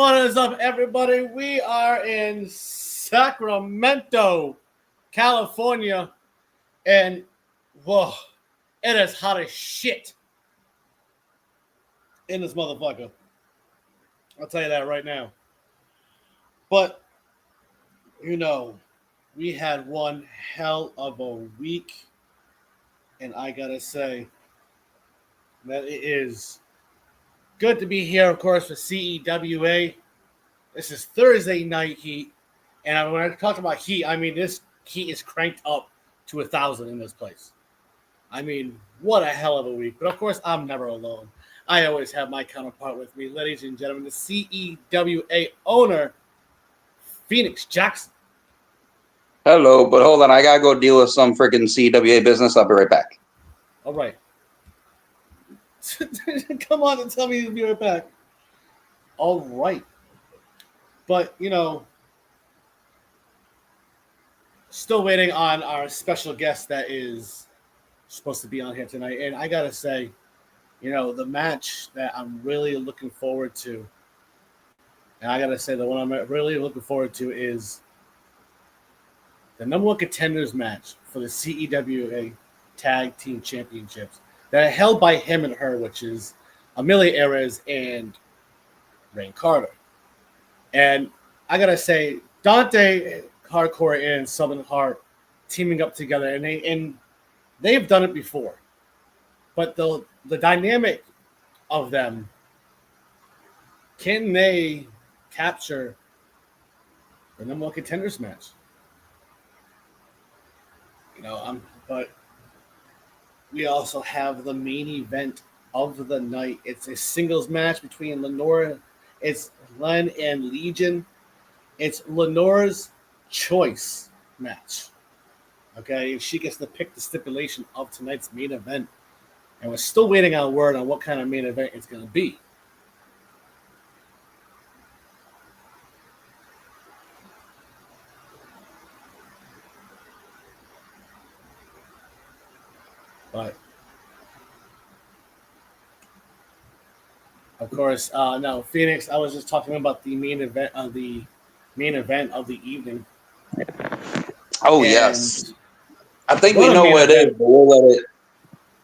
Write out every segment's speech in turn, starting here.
What is up, everybody? We are in Sacramento, California, and whoa, it is hot as shit in this motherfucker. I'll tell you that right now. But, you know, we had one hell of a week, and I gotta say that it is good to be here, of course, for CEWA. This is Thursday Night Heat. And when I talk about heat, I mean this heat is cranked up to 1,000 in this place. I mean, what a hell of a week. But of course, I'm never alone. I always have my counterpart with me, ladies and gentlemen, the CEWA owner, Phoenix Jackson. Hello, but hold on. I got to go deal with some freaking CWA business. I'll be right back. All right. Come on and tell me you'll be right back. All right. But, you know, still waiting on our special guest that is supposed to be on here tonight. And I got to say, you know, the match that I'm really looking forward to, and I got to say the one I'm really looking forward to is the number one contenders match for the CEWA Tag Team Championships that are held by him and her, which is Amelia Ares and Rain Carter. And I got to say, Dante Hardcore and Southern Heart teaming up together, and they've done it before. But the dynamic of them, can they capture the number one contenders match? You know, but we also have the main event of the night. It's a singles match between Lenore. It's Len and Legion. It's Lenore's choice match. Okay, she gets to pick the stipulation of tonight's main event. And we're still waiting on word on what kind of main event it's going to be. But, of course, no, Phoenix, I was just talking about the main event of the evening. Oh, and yes. I think we know what it is, but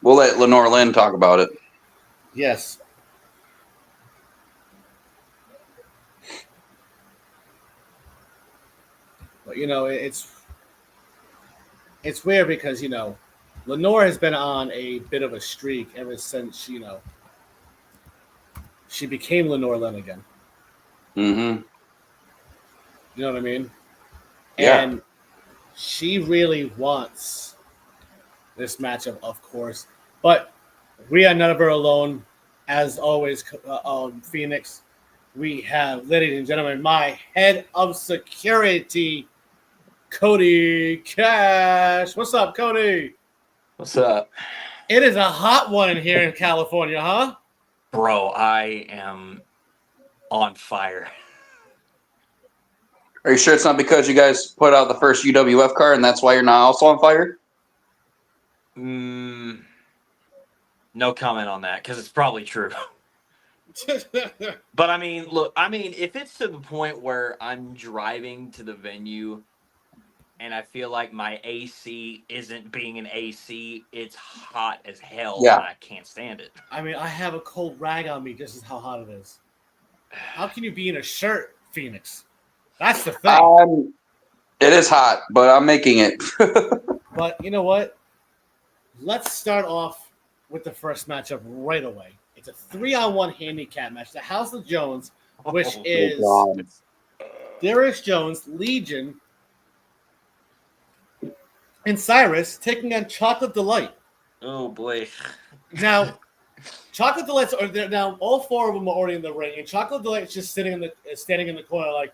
we'll let Lenore Lynn talk about it. Yes. But, you know, it's weird because, you know, Lenore has been on a bit of a streak ever since, you know, she became Lenore Lynn again. Mm-hmm. You know what I mean? Yeah. And she really wants this matchup, of course. But we are never alone. As always, Phoenix, we have, ladies and gentlemen, my head of security, Cody Cash. What's up, Cody? What's up? It is a hot one in here in California, huh? Bro, I am on fire. Are you sure it's not because you guys put out the first UWF card and that's why you're not also on fire? No comment on that because it's probably true. But I mean, look, if it's to the point where I'm driving to the venue and I feel like my AC isn't being an AC, it's hot as hell and I can't stand it. I mean, I have a cold rag on me just as how hot it is. How can you be in a shirt, Phoenix? That's the thing. It is hot, but I'm making it. But you know what? Let's start off with the first matchup right away. It's a 3-on-1 handicap match. The House of Jones, which is Darius Jones, Legion, and Cyrus taking on Chocolate Delight. Oh boy! Now, Chocolate Delights are there now. All four of them are already in the ring, and Chocolate Delight's just standing in the corner, like,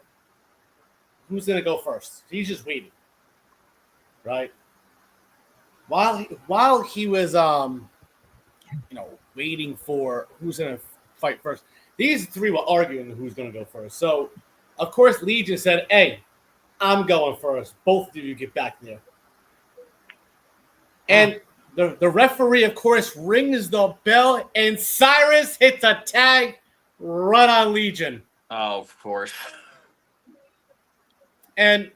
who's gonna go first? He's just waiting, right? While he was waiting for who's gonna fight first, these three were arguing who's gonna go first. So, of course, Legion said, "Hey, I'm going first. Both of you get back there." And the referee, of course, rings the bell, and Cyrus hits a tag right on Legion. Oh, of course. And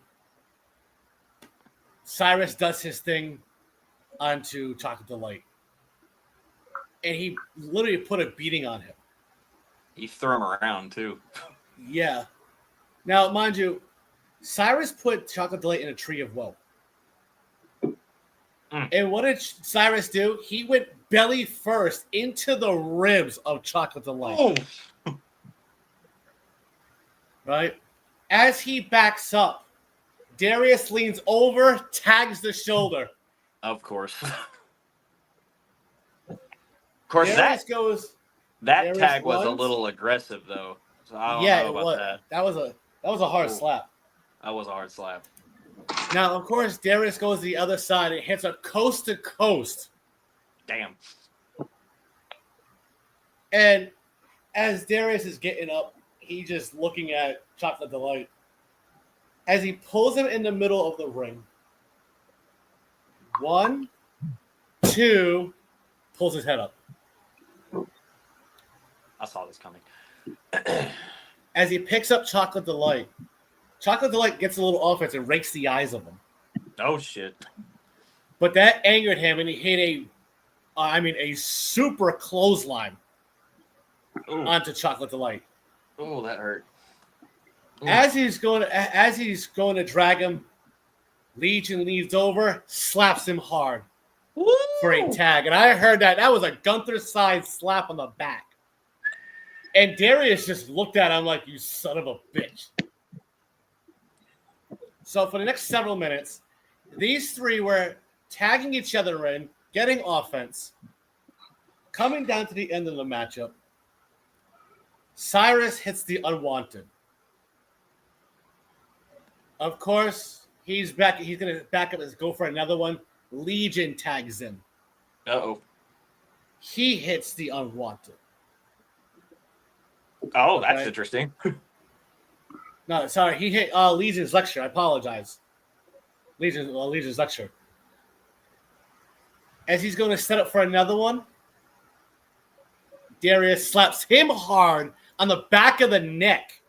Cyrus does his thing onto Chocolate Delight. And he literally put a beating on him. He threw him around, too. Yeah. Now, mind you, Cyrus put Chocolate Delight in a tree of woe. And what did Cyrus do? He went belly first into the ribs of Chocolate Delight. Oh. Right? As he backs up, Darius leans over, tags the shoulder. Of course. Of course, Darius goes. That Darius tag was a runs. little aggressive, though. So I don't Yeah, know about that. That was a hard slap. That was a hard slap. Now, of course, Darius goes to the other side and hits a coast to coast. Damn. And as Darius is getting up, he's just looking at Chocolate Delight. As he pulls him in the middle of the ring. 1, 2, pulls his head up. I saw this coming. As he picks up Chocolate Delight gets a little offense and rakes the eyes of him. Oh, shit. But that angered him, and he hit a super clothesline onto Chocolate Delight. Oh, that hurt. As he's going to drag him, Legion leads over, slaps him hard for a tag. And I heard that was a Gunther side slap on the back. And Darius just looked at him like, you son of a bitch. So for the next several minutes, these three were tagging each other in, getting offense. Coming down to the end of the matchup, Cyrus hits the unwanted. Of course, he's back. He's going to back up and go for another one. Legion tags in. Uh-oh. He hits the unwanted. Oh, that's interesting. No, sorry. He hit Legion's lecture. I apologize. Legion's lecture. As he's going to set up for another one, Darius slaps him hard on the back of the neck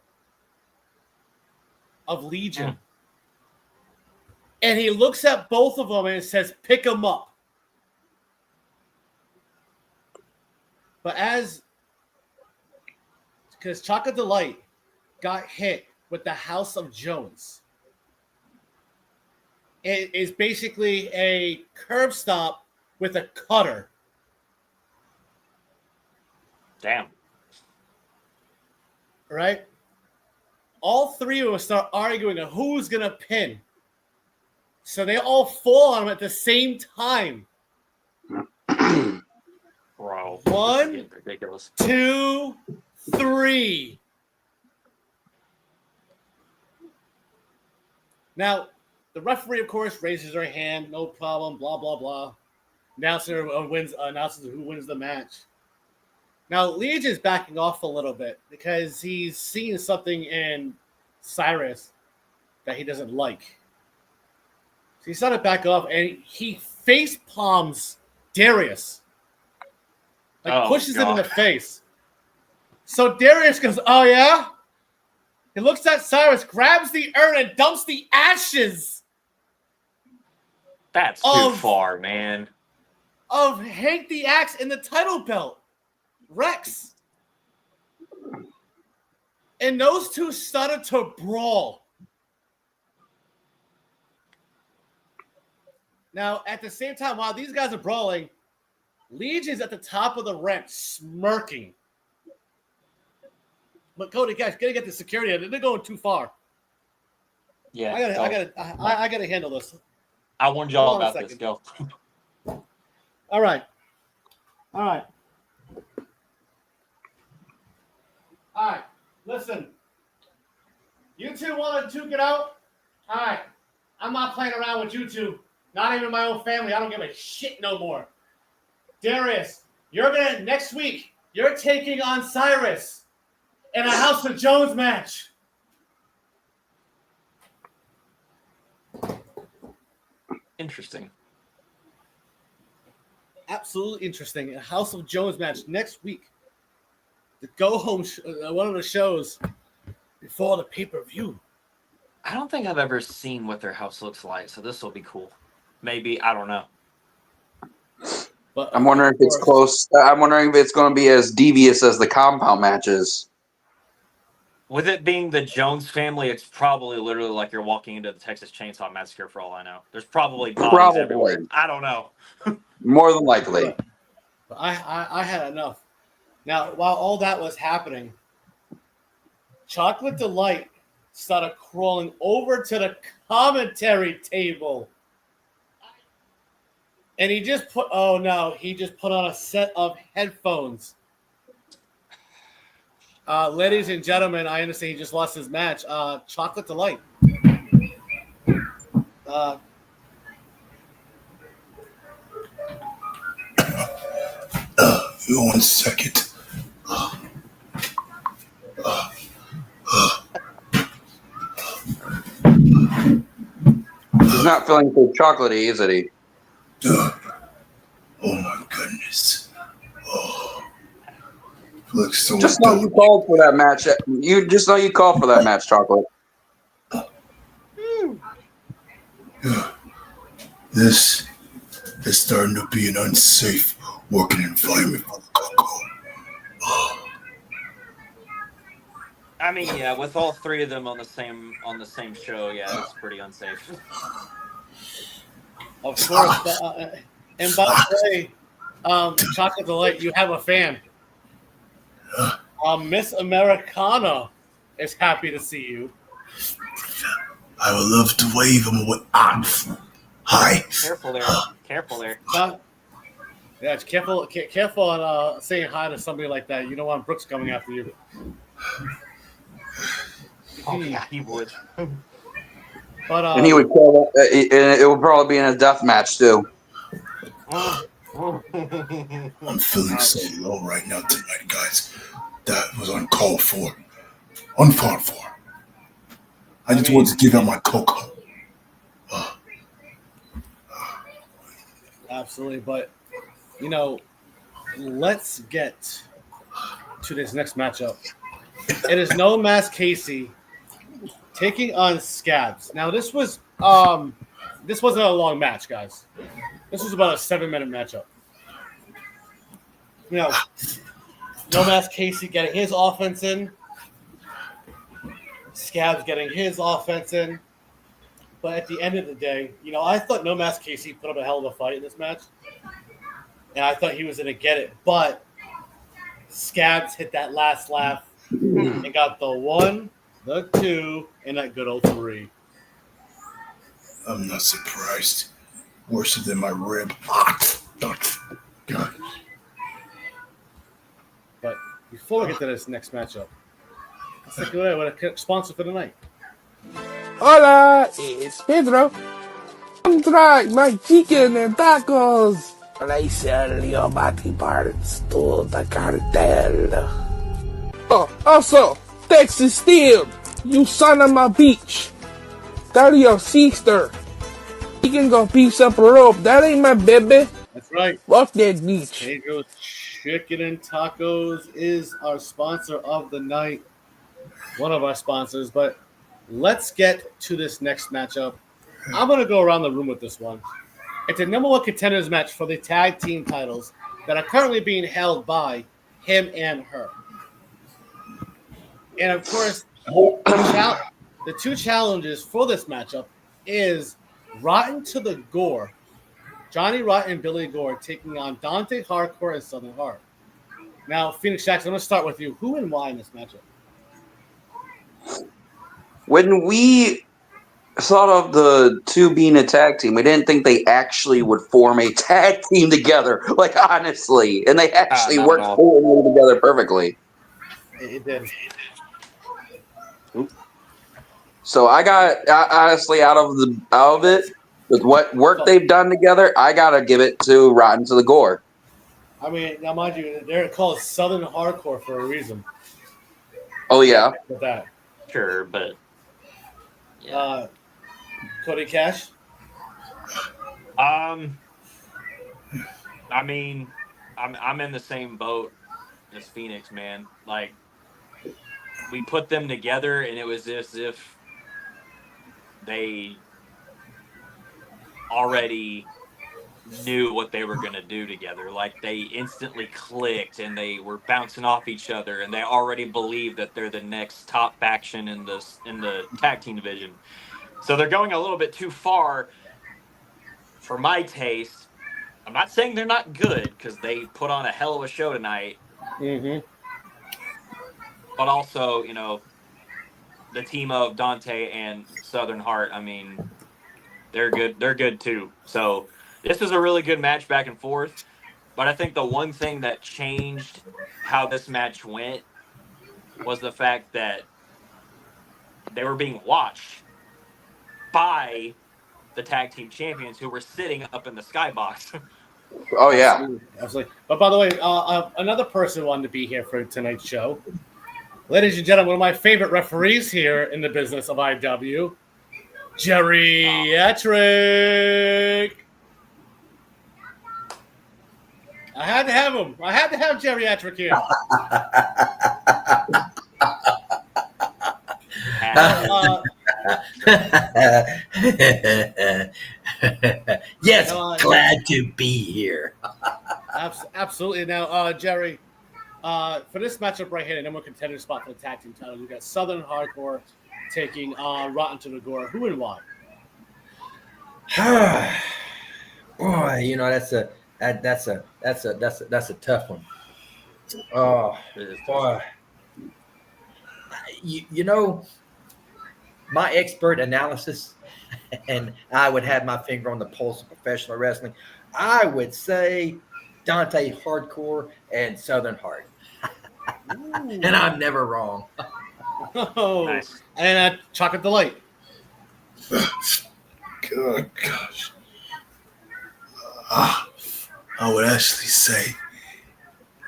of Legion. And he looks at both of them and says, pick him up. But because Chocolate Delight got hit with the House of Jones. It is basically a curb stop with a cutter. Damn. Right? All three of us start arguing on who's going to pin. So they all fall on him at the same time. Bro. 1, ridiculous. 2, 3. Now, the referee, of course, raises her hand. No problem. Blah, blah, blah. Announces who wins the match. Now, Legion's backing off a little bit because he's seeing something in Cyrus that he doesn't like. So he started to back off, and he face palms Darius. Pushes him in the face. So Darius goes, oh, yeah? He looks at Cyrus, grabs the urn, and dumps the ashes. That's too far, man. Of Hank the Axe in the title belt. Rex. And those two started to brawl. Now, at the same time, while these guys are brawling, Legion's at the top of the ramp smirking. But Cody, guys, gotta get the security. They're going too far. Yeah. I gotta handle this. I warned y'all about this. Go. All right. Listen. You two want to get out? All right. I'm not playing around with you two. Not even my own family. I don't give a shit no more. Darius, next week, you're taking on Cyrus in a House of Jones match. Interesting. Absolutely interesting. A House of Jones match next week. The go home, one of the shows before the pay-per-view. I don't think I've ever seen what their house looks like, so this will be cool. Maybe, I don't know. But I'm wondering if it's close. I'm wondering if it's going to be as devious as the compound matches. With it being the Jones family, it's probably literally like you're walking into the Texas Chainsaw Massacre for all I know. There's probably bodies everywhere. I don't know. More than likely. But I had enough. Now, while all that was happening, Chocolate Delight started crawling over to the commentary table. And he just put on a set of headphones. Ladies and gentlemen, I understand he just lost his match. Chocolate Delight. One second. He's not feeling too chocolatey, is it? Oh my goodness. Looks so just know you called for that match. You just know you called for that match, Chocolate. This is starting to be an unsafe working environment for the Coco. I mean, yeah, with all three of them on the same show, yeah, it's pretty unsafe. Of course, and by the way, Chocolate Delight, you have a fan. Miss Americana is happy to see you. I would love to wave him with arms. Hi. Careful there. Careful there. Yeah, careful on saying hi to somebody like that. You don't want Brooks coming after you. Oh, yeah, he would. But and he would call it. It would probably be in a death match too. I'm feeling so low right now tonight, guys. That was uncalled for. Unfought for. I just wanted to give out my cocoa. Absolutely, but let's get to this next matchup. It is No Mask Casey taking on Scabs. Now this wasn't a long match, guys. This was about a 7-minute matchup. No Mask Casey getting his offense in. Scabs getting his offense in. But at the end of the day, I thought No Mask Casey put up a hell of a fight in this match. And I thought he was going to get it. But Scabs hit that last laugh and got the 1, the 2, and that good old 3. I'm not surprised. Worse than my rib. God. But before we get to this next matchup, let's take it away with a sponsor for the night. Hola, it's Pedro. Come try my chicken and tacos. And I sell your body parts to the cartel. Oh, also, Texas Steel, you son of a bitch. Tell your sister. You can go piece up a rope. That ain't my baby. That's right. Fuck that bitch. Pedro's Chicken and Tacos is our sponsor of the night. One of our sponsors, but let's get to this next matchup. I'm going to go around the room with this one. It's a number 1 contenders match for the tag team titles that are currently being held by him and her. And of course, the 2 challenges for this matchup is Rotten to the Gore, Johnny Rotten and Billy Gore taking on Dante Hardcore and Southern Heart. Now, Phoenix Jackson, I'm going to start with you. Who and why in this matchup? When we thought of the 2 being a tag team, we didn't think they actually would form a tag team together, like honestly. And they actually worked together perfectly. It did. So I got honestly out of it with what work they've done together. I gotta give it to Rotten to the Gore. I mean, now mind you, they're called Southern Hardcore for a reason. Oh yeah, with that. Sure, but yeah. Cody Cash. I mean, I'm in the same boat as Phoenix, man. Like, we put them together, and it was as if they already knew what they were going to do together. Like they instantly clicked and they were bouncing off each other, and they already believe that they're the next top faction in the tag team division. So they're going a little bit too far for my taste. I'm not saying they're not good, because they put on a hell of a show tonight. Mm-hmm. But also, you know, the team of Dante and Southern Heart, I mean, they're good. They're good too. So this was a really good match back and forth. But I think the one thing that changed how this match went was the fact that they were being watched by the tag team champions, who were sitting up in the skybox. Oh yeah, absolutely. But by the way, another person wanted to be here for tonight's show. Ladies and gentlemen, one of my favorite referees here in the business of IW, Geriatric. I had to have him. I had to have Geriatric here. Yes, glad to be here. Absolutely. Now, Jerry, for this matchup right here, the number one contender spot for the tag team title, you got Southern Hardcore taking on Rotten to the Gore. Who and why? Boy, you know that's a tough one. Oh boy, you know, my expert analysis, and I would have my finger on the pulse of professional wrestling. I would say Dante Hardcore and Southern Heart, and I'm never wrong. Oh, nice. And Chocolate Delight. Good gosh. I would actually say,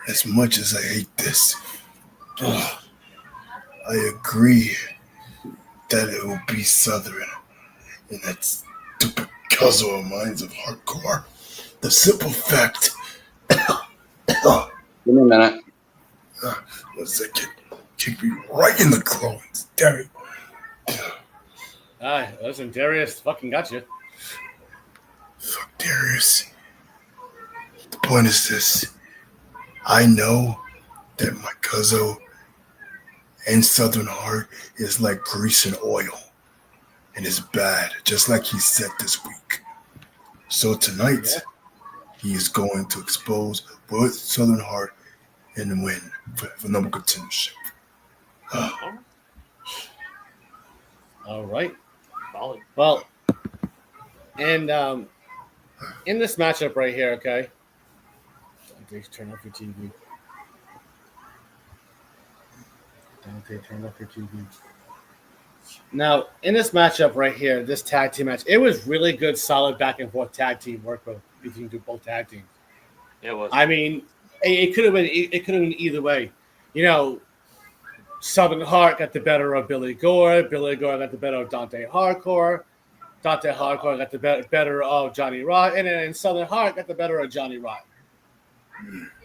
as much as I hate this, I agree that it will be Southern. And that's because of minds of hardcore. The simple fact. Give me a minute. 1 second. Kick me right in the groins. Damn it. Listen, Darius fucking got you. Fuck Darius. The point is this. I know that my cousin and Southern Heart is like grease and oil. And it's bad, just like he said this week. So tonight, he is going to expose both Southern Heart and win for number contendership. All right. Well, and in this matchup right here, okay. Dante, turn off your TV. Dante, turn off your TV. Now, in this matchup right here, this tag team match, it was really good, solid back and forth tag team work between both tag teams. It was. I mean, it could have been either way. You know, Southern Heart got the better of Billy Gore. Billy Gore got the better of Dante Hardcore. Dante Hardcore got the better of Johnny Rock. And then Southern Heart got the better of Johnny Rock.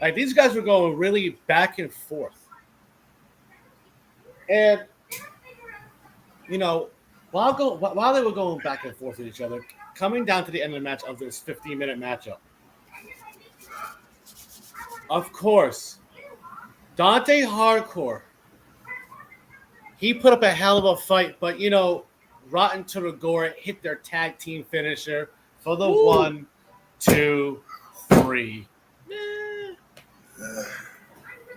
Like, these guys were going really back and forth. And, you know, while they were going back and forth with each other, coming down to the end of the match of this 15-minute matchup, of course, Dante Hardcore, he put up a hell of a fight, but, you know, Rotten to the Gore hit their tag team finisher for the 1, 2, 3.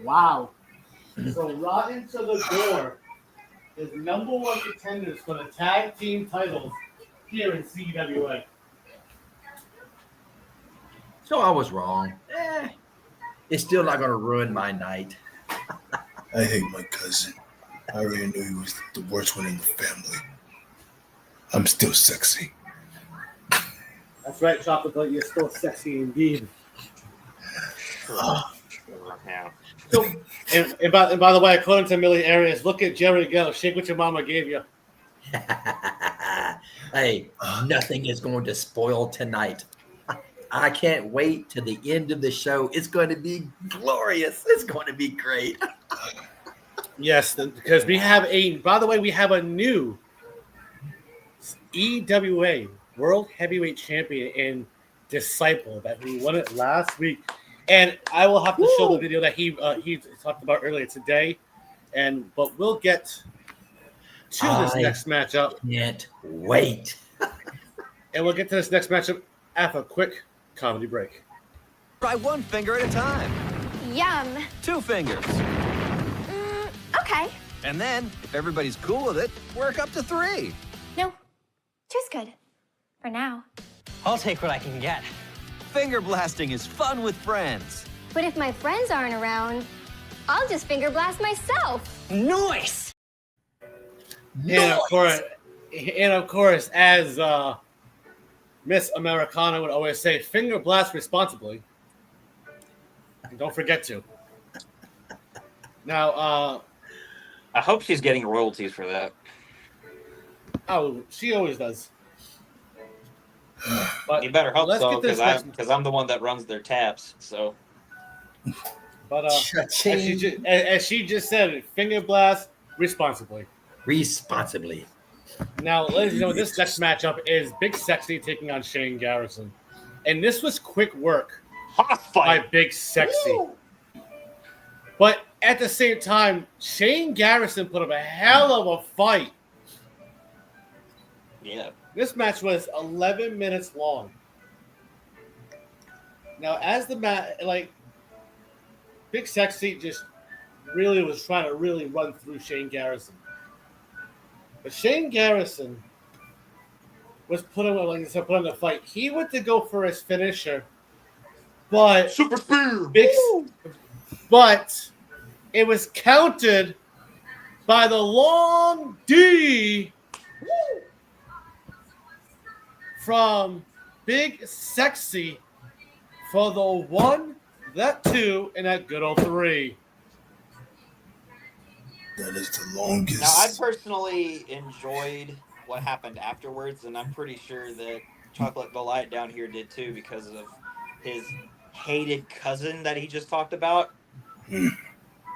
Wow. So Rotten to the Gore is number one contenders for the tag team titles here in CWA. So I was wrong. It's still not going to ruin my night. I hate my cousin. I already knew he was the worst one in the family. I'm still sexy. That's right, Chocolate. You're still sexy indeed. Yeah. So, and by the way, according to Millie Arias, look at Jerry go. Shake what your mama gave you. Hey, nothing is going to spoil tonight. I can't wait to the end of the show. It's going to be glorious. It's going to be great. Yes, because we have by the way, we have a new EWA World Heavyweight Champion in Disciple that we won it last week. And I will have to show the video that he talked about earlier today. But we'll get to this next matchup. Can't wait. And we'll get to this next matchup after a quick comedy break. Try one finger at a time. Yum. 2 fingers. Okay. And then, if everybody's cool with it, work up to 3. No, 2's good. For now. I'll take what I can get. Finger blasting is fun with friends. But if my friends aren't around, I'll just finger blast myself. Nice! And of course, as Miss Americana would always say, finger blast responsibly. And don't forget to. Now, I hope she's getting royalties for that. Oh, she always does. But You better hope let's so, get this because I'm the one that runs their taps. So, But as she just said, finger blast responsibly. Responsibly. Now, ladies and gentlemen, this next matchup is Big Sexy taking on Shane Garrison, and this was quick work by Big Sexy. But at the same time, Shane Garrison put up a hell of a fight. Yeah. This match was 11 minutes long. Now, as the Big Sexy just really was trying to really run through Shane Garrison. But Shane Garrison was put on the fight. He went to go for his finisher, but Super spear. But it was countered by the long D from Big Sexy for the 1, that 2, and that good old 3. That is the longest. Now, I personally enjoyed what happened afterwards, and I'm pretty sure that Chocolate Delight down here did too because of his hated cousin that he just talked about.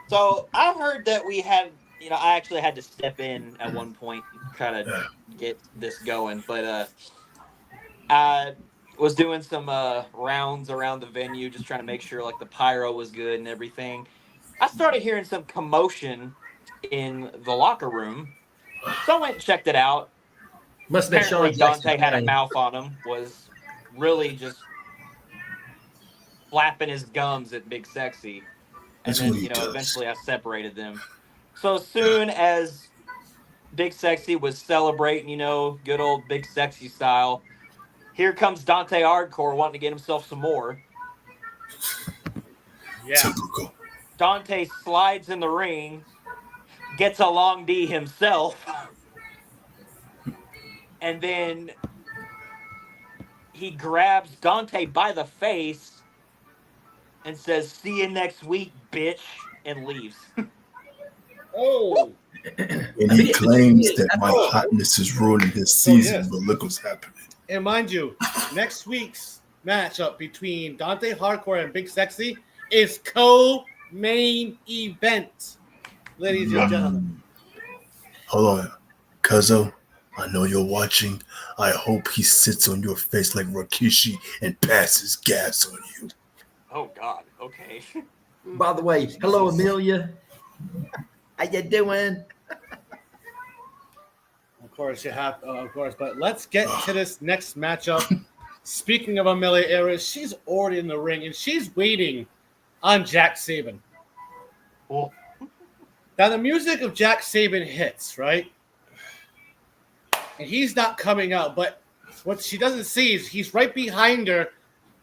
So I've heard that we had, I actually had to step in at one point and kind of get this going, but I was doing some rounds around the venue, just trying to make sure like the pyro was good and everything. I started hearing some commotion in the locker room, so I went and checked it out. Must have been Apparently Sean Dante had a mouth on him, was really just flapping his gums at Big Sexy. And then, eventually I separated them. So soon as Big Sexy was celebrating, good old Big Sexy style, here comes Dante Hardcore wanting to get himself some more. Yeah. Typical. Dante slides in the ring, gets a long D himself, and then he grabs Dante by the face and says, "See you next week, bitch," and leaves. Oh. And he claims that my hotness is ruining his season, but look what's happening. And mind you, next week's matchup between Dante Hardcore and Big Sexy is co-main event, ladies and gentlemen. Hold on, Cuzzo. I know you're watching. I hope he sits on your face like Rikishi and passes gas on you. Oh, God. Okay. By the way, hello, Amelia. How you doing? Of course, but let's get to this next matchup. Speaking of Amelia Ayres, she's already in the ring, and she's waiting on Jack Saban. Oh. Now, the music of Jack Saban hits, right? And he's not coming out, but what she doesn't see is he's right behind her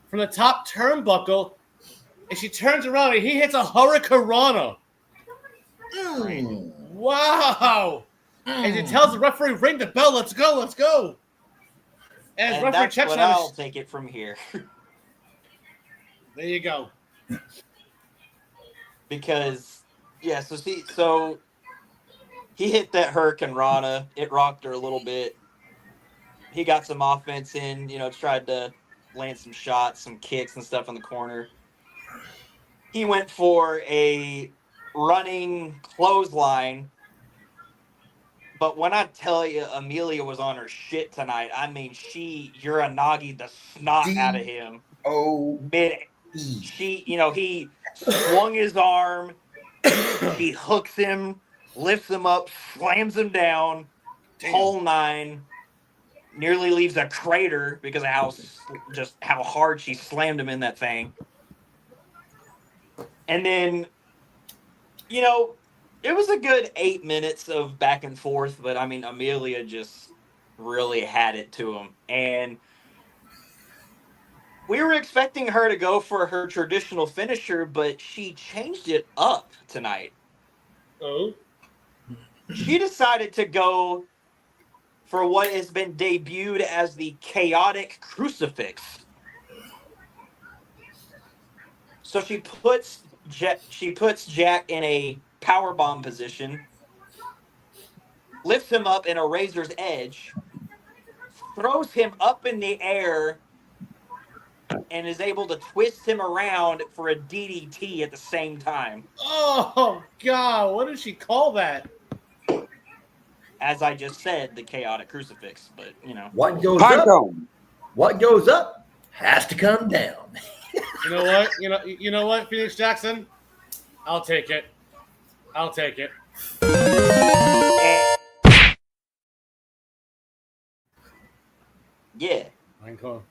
from the top turnbuckle, and she turns around, and he hits a Hurricanrana. Wow! And he tells the referee, "Ring the bell, let's go, let's go." And And referee that's checks what on I'll take it from here. There you go. Because, yeah, so he hit that Hurricanrana. It rocked her a little bit. He got some offense in, tried to land some shots, some kicks and stuff in the corner. He went for a running clothesline. But when I tell you Amelia was on her shit tonight, I mean Uranagi the snot out of him. He swung his arm, he hooks him, lifts him up, slams him down, whole nine, nearly leaves a crater because of how hard she slammed him in that thing. And then, it was a good 8 minutes of back and forth, but I mean, Amelia just really had it to him. And we were expecting her to go for her traditional finisher, but she changed it up tonight. Oh? She decided to go for what has been debuted as the chaotic crucifix. So she puts Jack in a powerbomb position, lifts him up in a razor's edge, throws him up in the air, and is able to twist him around for a DDT at the same time. Oh, God. What does she call that? As I just said, the chaotic crucifix. But, What goes up has to come down. You know what? You know what, Phoenix Jackson? I'll take it. Yeah. Cool.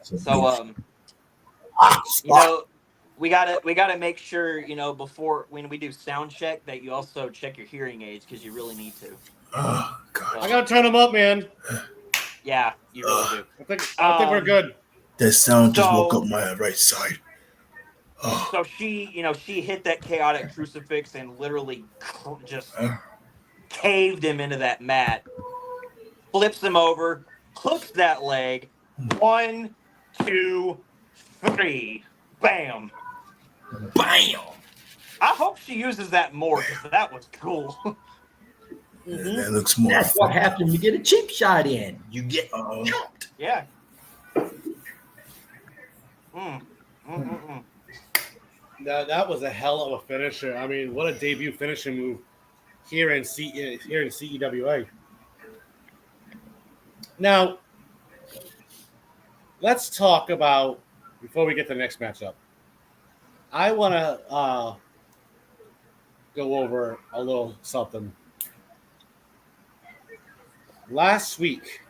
So we gotta make sure, before when we do sound check that you also check your hearing aids because you really need to. Oh God! I gotta turn them up, man. Yeah, you really do. I think we're good. That sound just woke up my right side. Oh. So she hit that chaotic crucifix and literally just caved him into that mat. Flips him over, hooks that leg. 1, 2, 3, bam, bam. I hope she uses that more because that was cool. Mm-hmm. That looks more. That's what happens when you get a cheap shot in. You get jumped. Yeah. That was a hell of a finisher. I mean, what a debut finishing move here in CEWA. Now, let's talk about, before we get to the next matchup, I want to go over a little something. Last week,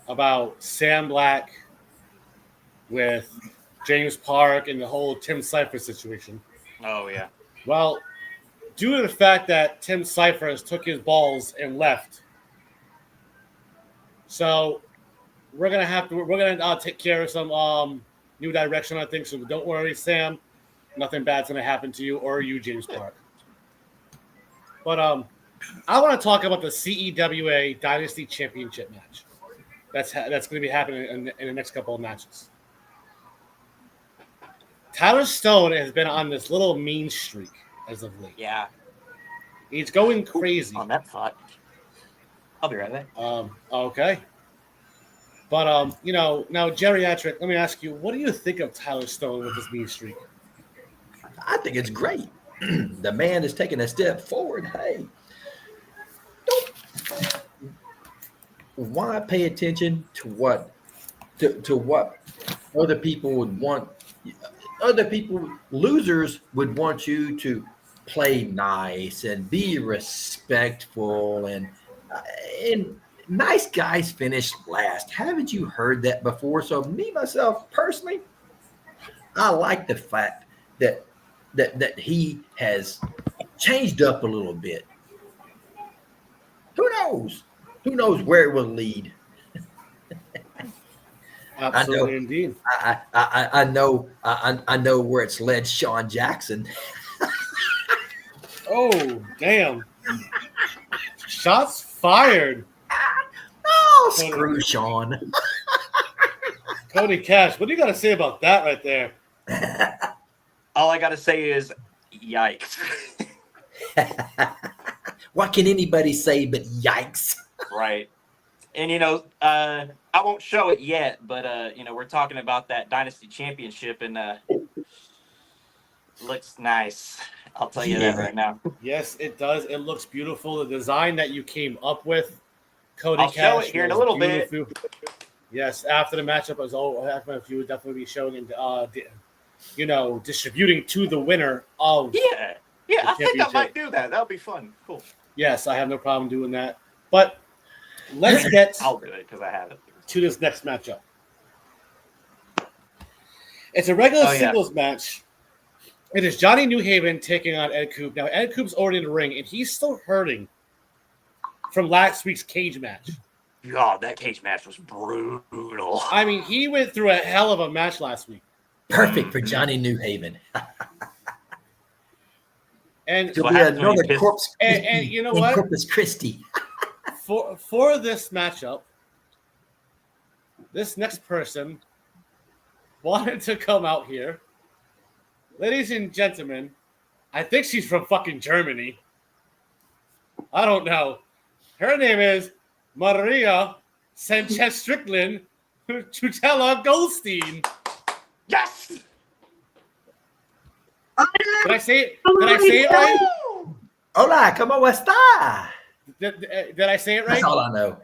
about Sam Black with James Park and the whole Tim Cypher situation. Oh, yeah. Well, due to the fact that Tim Cypher took his balls and left, so we're gonna take care of some new direction, I think. So don't worry, Sam. Nothing bad's gonna happen to you or you, James Park. But I want to talk about the CEWA Dynasty Championship match. That's going to be happening in the next couple of matches. Tyler Stone has been on this little mean streak as of late. Yeah. He's going crazy. On that thought. I'll be right back. Okay. But, now, Geriatric, let me ask you, what do you think of Tyler Stone with this mean streak? I think it's great. The man is taking a step forward. Hey, why pay attention to what other people would want? Losers would want you to play nice and be respectful, and nice guys finish last. Haven't you heard that before? So myself personally, I like the fact that he has changed up a little bit. Who knows? Who knows where it will lead? Absolutely, indeed. I know where it's led Sean Jackson. Oh, damn. Shots fired. Oh, screw Sean. Cody Cash, what do you got to say about that right there? All I got to say is, yikes. What can anybody say but yikes? Right. And, I won't show it yet, but, we're talking about that Dynasty Championship, and looks nice. I'll tell you that right now. Yes, it does. It looks beautiful. The design that you came up with, Cody I'll show Cash, it here in a was little bit. beautiful. Yes, after the matchup, as all, you would definitely be showing and distributing to the winner of. Yeah, I think I championship. might do that. That'll be fun. Cool. Yes, I have no problem doing that. But let's get I'll do it because I have it. to this next matchup. It's a regular singles match. It is Johnny Newhaven taking on Ed Coop. Now, Ed Coop's already in the ring, and he's still hurting from last week's cage match. God, that cage match was brutal. I mean, he went through a hell of a match last week. Perfect for Johnny Newhaven. And It'll be another corpse. And you know what? Corpus Christi. For this matchup, this next person wanted to come out here. Ladies and gentlemen, I think she's from fucking Germany. I don't know. Her name is Maria Sanchez Strickland Tutela Goldstein. Yes! Did I say it right? Hola, ¿cómo está? Did I say it right? That's all I know.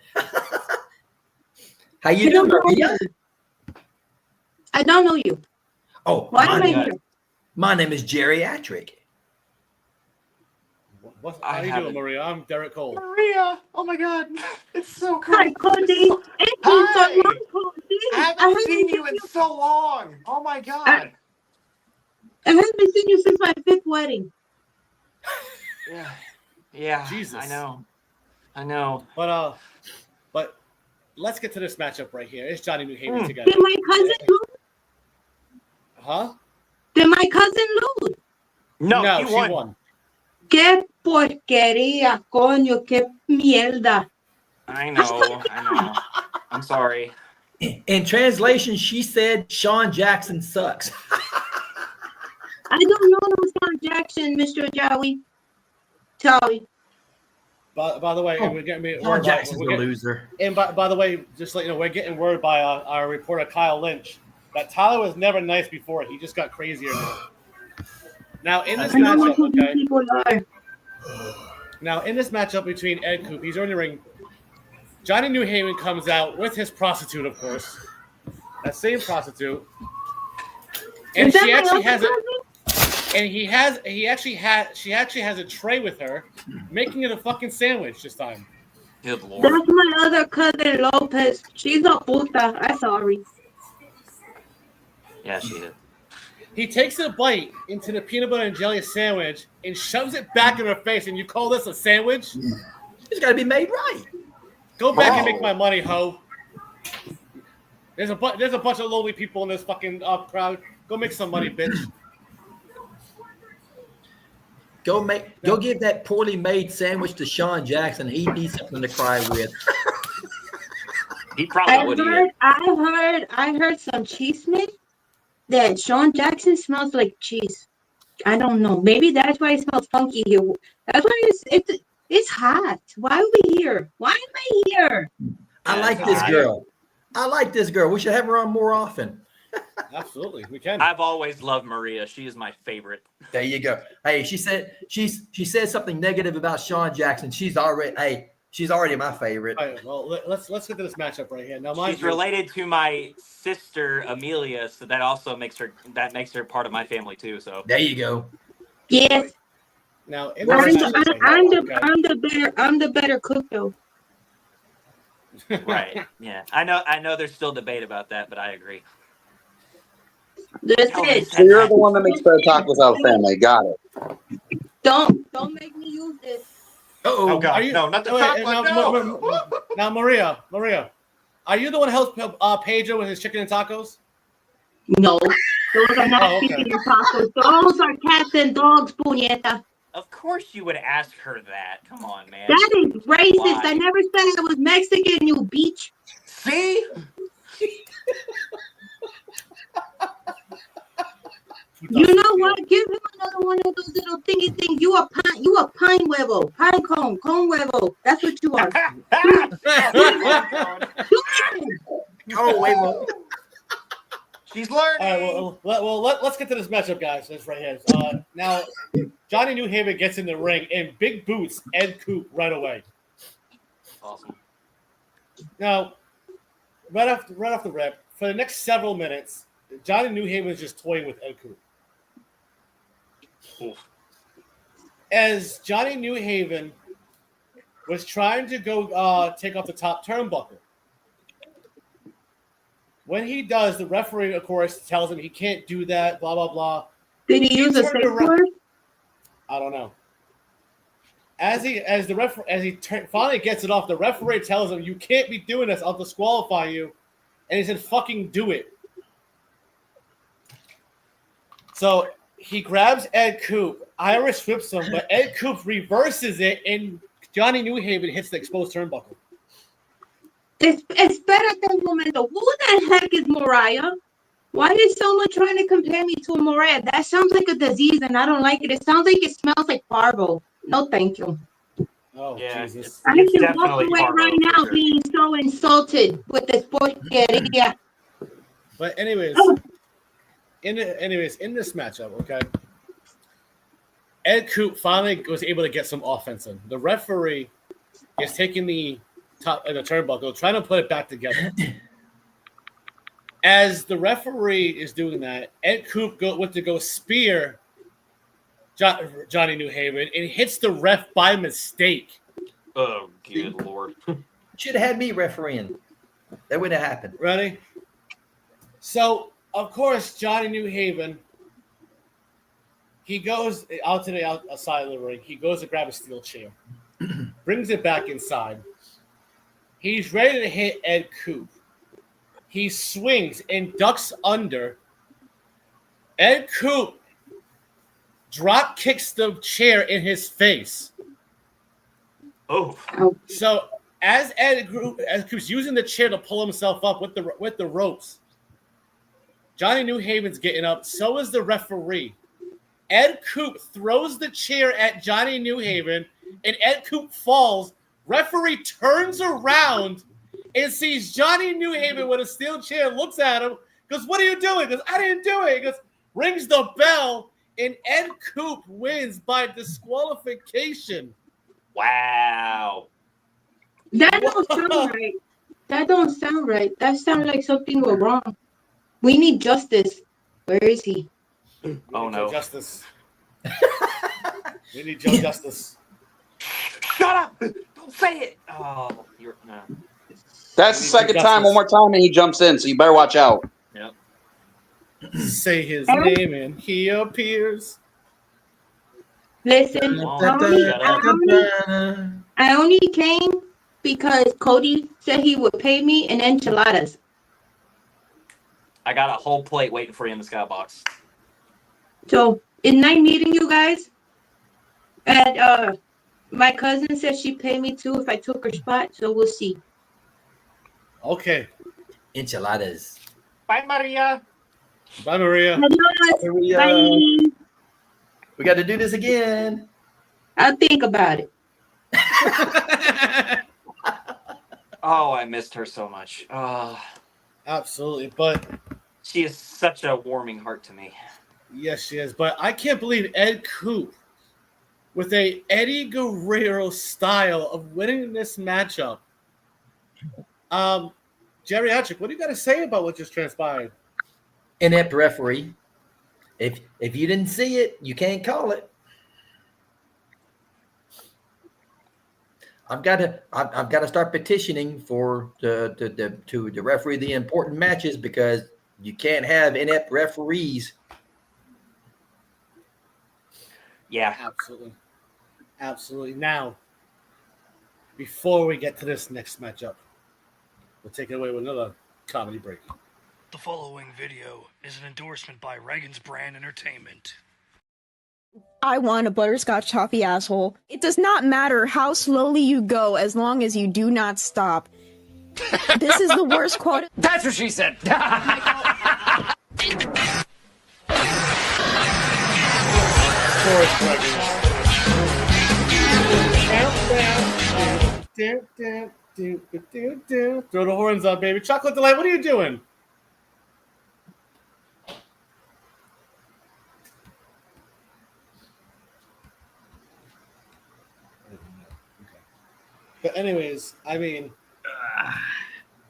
How you doing, Maria? I don't know you. Oh, Why am I here? My name is Geriatric. How you doing, Maria? I'm Derek Cole. Maria! Oh my God, it's so cool. Hi, Cody. It's been so long, Cody. I haven't seen you in so long. Oh my God. I haven't been seeing you since my 5th wedding. Yeah. Jesus. I know. But let's get to this matchup right here. It's Johnny Newhaven together. Did my cousin lose? Huh? Did my cousin lose? No, she won. Qué porquería, coño, qué mierda. I know. I'm sorry. In translation, she said Sean Jackson sucks. I don't know no Sean Jackson, Mr. Joey. Sorry. By the way, we're getting Sean Jackson's a loser. And by the way, just let you know, we're getting word by our reporter Kyle Lynch that Tyler was never nice before. He just got crazier now. Now in this matchup, between Ed Coop, he's in the ring. Johnny Newhaven comes out with his prostitute, of course. That same prostitute. And she actually has she actually has a tray with her, making it a fucking sandwich this time. Good Lord. That's my other cousin, Lopez. She's a puta. I'm sorry. Yeah, she is. He takes a bite into the peanut butter and jelly sandwich and shoves it back in her face, and you call this a sandwich? It's got to be made right. Go back and make my money, ho. There's a bunch of lonely people in this fucking crowd. Go make some money, bitch. Go give that poorly made sandwich to Sean Jackson. He needs something to cry with. He probably would eat it. I heard some chisme that Sean Jackson smells like cheese. I don't know. Maybe that's why it smells funky here. That's why it's hot. Why are we here? Why am I here? I like this girl. We should have her on more often. Absolutely, we can. I've always loved Maria. She is my favorite. There you go. Hey, she said something negative about Sean Jackson. She's already my favorite. All right, well, let's get to this matchup right here. Now, She's related to my sister Amelia, so that also makes her part of my family too. So there you go. Yes. Now, I'm the better cook though. Right. Yeah. I know. There's still debate about that, but I agree. That's it. So you're the one that makes better tacos out of family. Got it. Don't make me use this. Oh God! No, not the chocolate. No. Now, Maria, are you the one who helps Pedro with his chicken and tacos? No, those are not chicken and tacos. Those are cats and dogs, puñeta. Of course you would ask her that. Come on, man. That is racist. Why? I never said I was Mexican, you bitch. See? You know what? Give him another one of those little thingy things. You a pine huevo, pine cone huevo. That's what you are. Oh, huevo. She's learning. All right, let's get to this matchup, guys. That's right here. Now, Johnny New Haven gets in the ring and big boots Ed Coop right away. Awesome. Now, right off the rip, for the next several minutes, Johnny New Haven is just toying with Ed Coop. Oof. As Johnny New Haven was trying to go take off the top turnbuckle. When he does, the referee, of course, tells him he can't do that, blah, blah, blah. Did he use a safe word? I don't know. As he finally gets it off, the referee tells him, you can't be doing this, I'll disqualify you. And he said, fucking do it. So he grabs Ed Coop, Irish whips him, but Ed Coop reverses it, and Johnny New Haven hits the exposed turnbuckle. Espérate un momento. Who the heck is Mariah? Why is someone trying to compare me to a Mariah? That sounds like a disease, and I don't like it. It sounds like it smells like parvo. No, thank you. Oh, yeah, Jesus. I can walk away right now being so insulted with this porqueria. But anyways, in this matchup, okay, Ed Coop finally was able to get some offense in. The referee is taking the top of the turnbuckle, trying to put it back together. As the referee is doing that, Ed Coop went to go spear Johnny New Haven and hits the ref by mistake. Oh, good Lord. Should have had me refereeing. That wouldn't have happened. Ready? So, of course, Johnny New Haven, he goes out to the outside of the ring. He goes to grab a steel chair, brings it back inside. He's ready to hit Ed Coop. He swings and ducks under. Ed Coop drop kicks the chair in his face. Oh. So as Coop's using the chair to pull himself up with the ropes, Johnny New Haven's getting up. So is the referee. Ed Coop throws the chair at Johnny New Haven, and Ed Coop falls. Referee turns around and sees Johnny New Haven with a steel chair, looks at him, goes, "What are you doing?" He goes, "I didn't do it." He goes, rings the bell, and Ed Coop wins by disqualification. Wow. That don't sound right. That don't sound right. That sounds like something went wrong. We need justice. Where is he? Oh, no. Justice. We need Joe Justice. Shut up! Don't say it! Oh, you're... No. That's the second time, one more time, and he jumps in, so you better watch out. Yep. Say his name, and he appears. Listen, I only came because Cody said he would pay me in enchiladas. I got a whole plate waiting for you in the skybox. So, is nice meeting you guys. And my cousin said she'd pay me too if I took her spot, so we'll see. Okay. Enchiladas. Bye, Maria. Bye, Maria. Maria. Bye. We got to do this again. I'll think about it. Oh, I missed her so much. Absolutely, but she is such a warming heart to me. Yes, she is. But I can't believe Ed Coop, with a Eddie Guerrero style of winning this matchup. Geriatric, what do you got to say about what just transpired? Inept referee. If you didn't see it, you can't call it. I've got to start petitioning for to referee the important matches, because you can't have inept referees. Yeah, absolutely. Now, before we get to this next matchup, we'll take it away with another comedy break. The following video is an endorsement by Reagan's Brand Entertainment. I want a butterscotch toffee asshole. It does not matter how slowly you go as long as you do not stop. This is the worst quote. That's what she said. Throw the horns up, baby. Chocolate Delight, what are you doing? But anyways, I mean,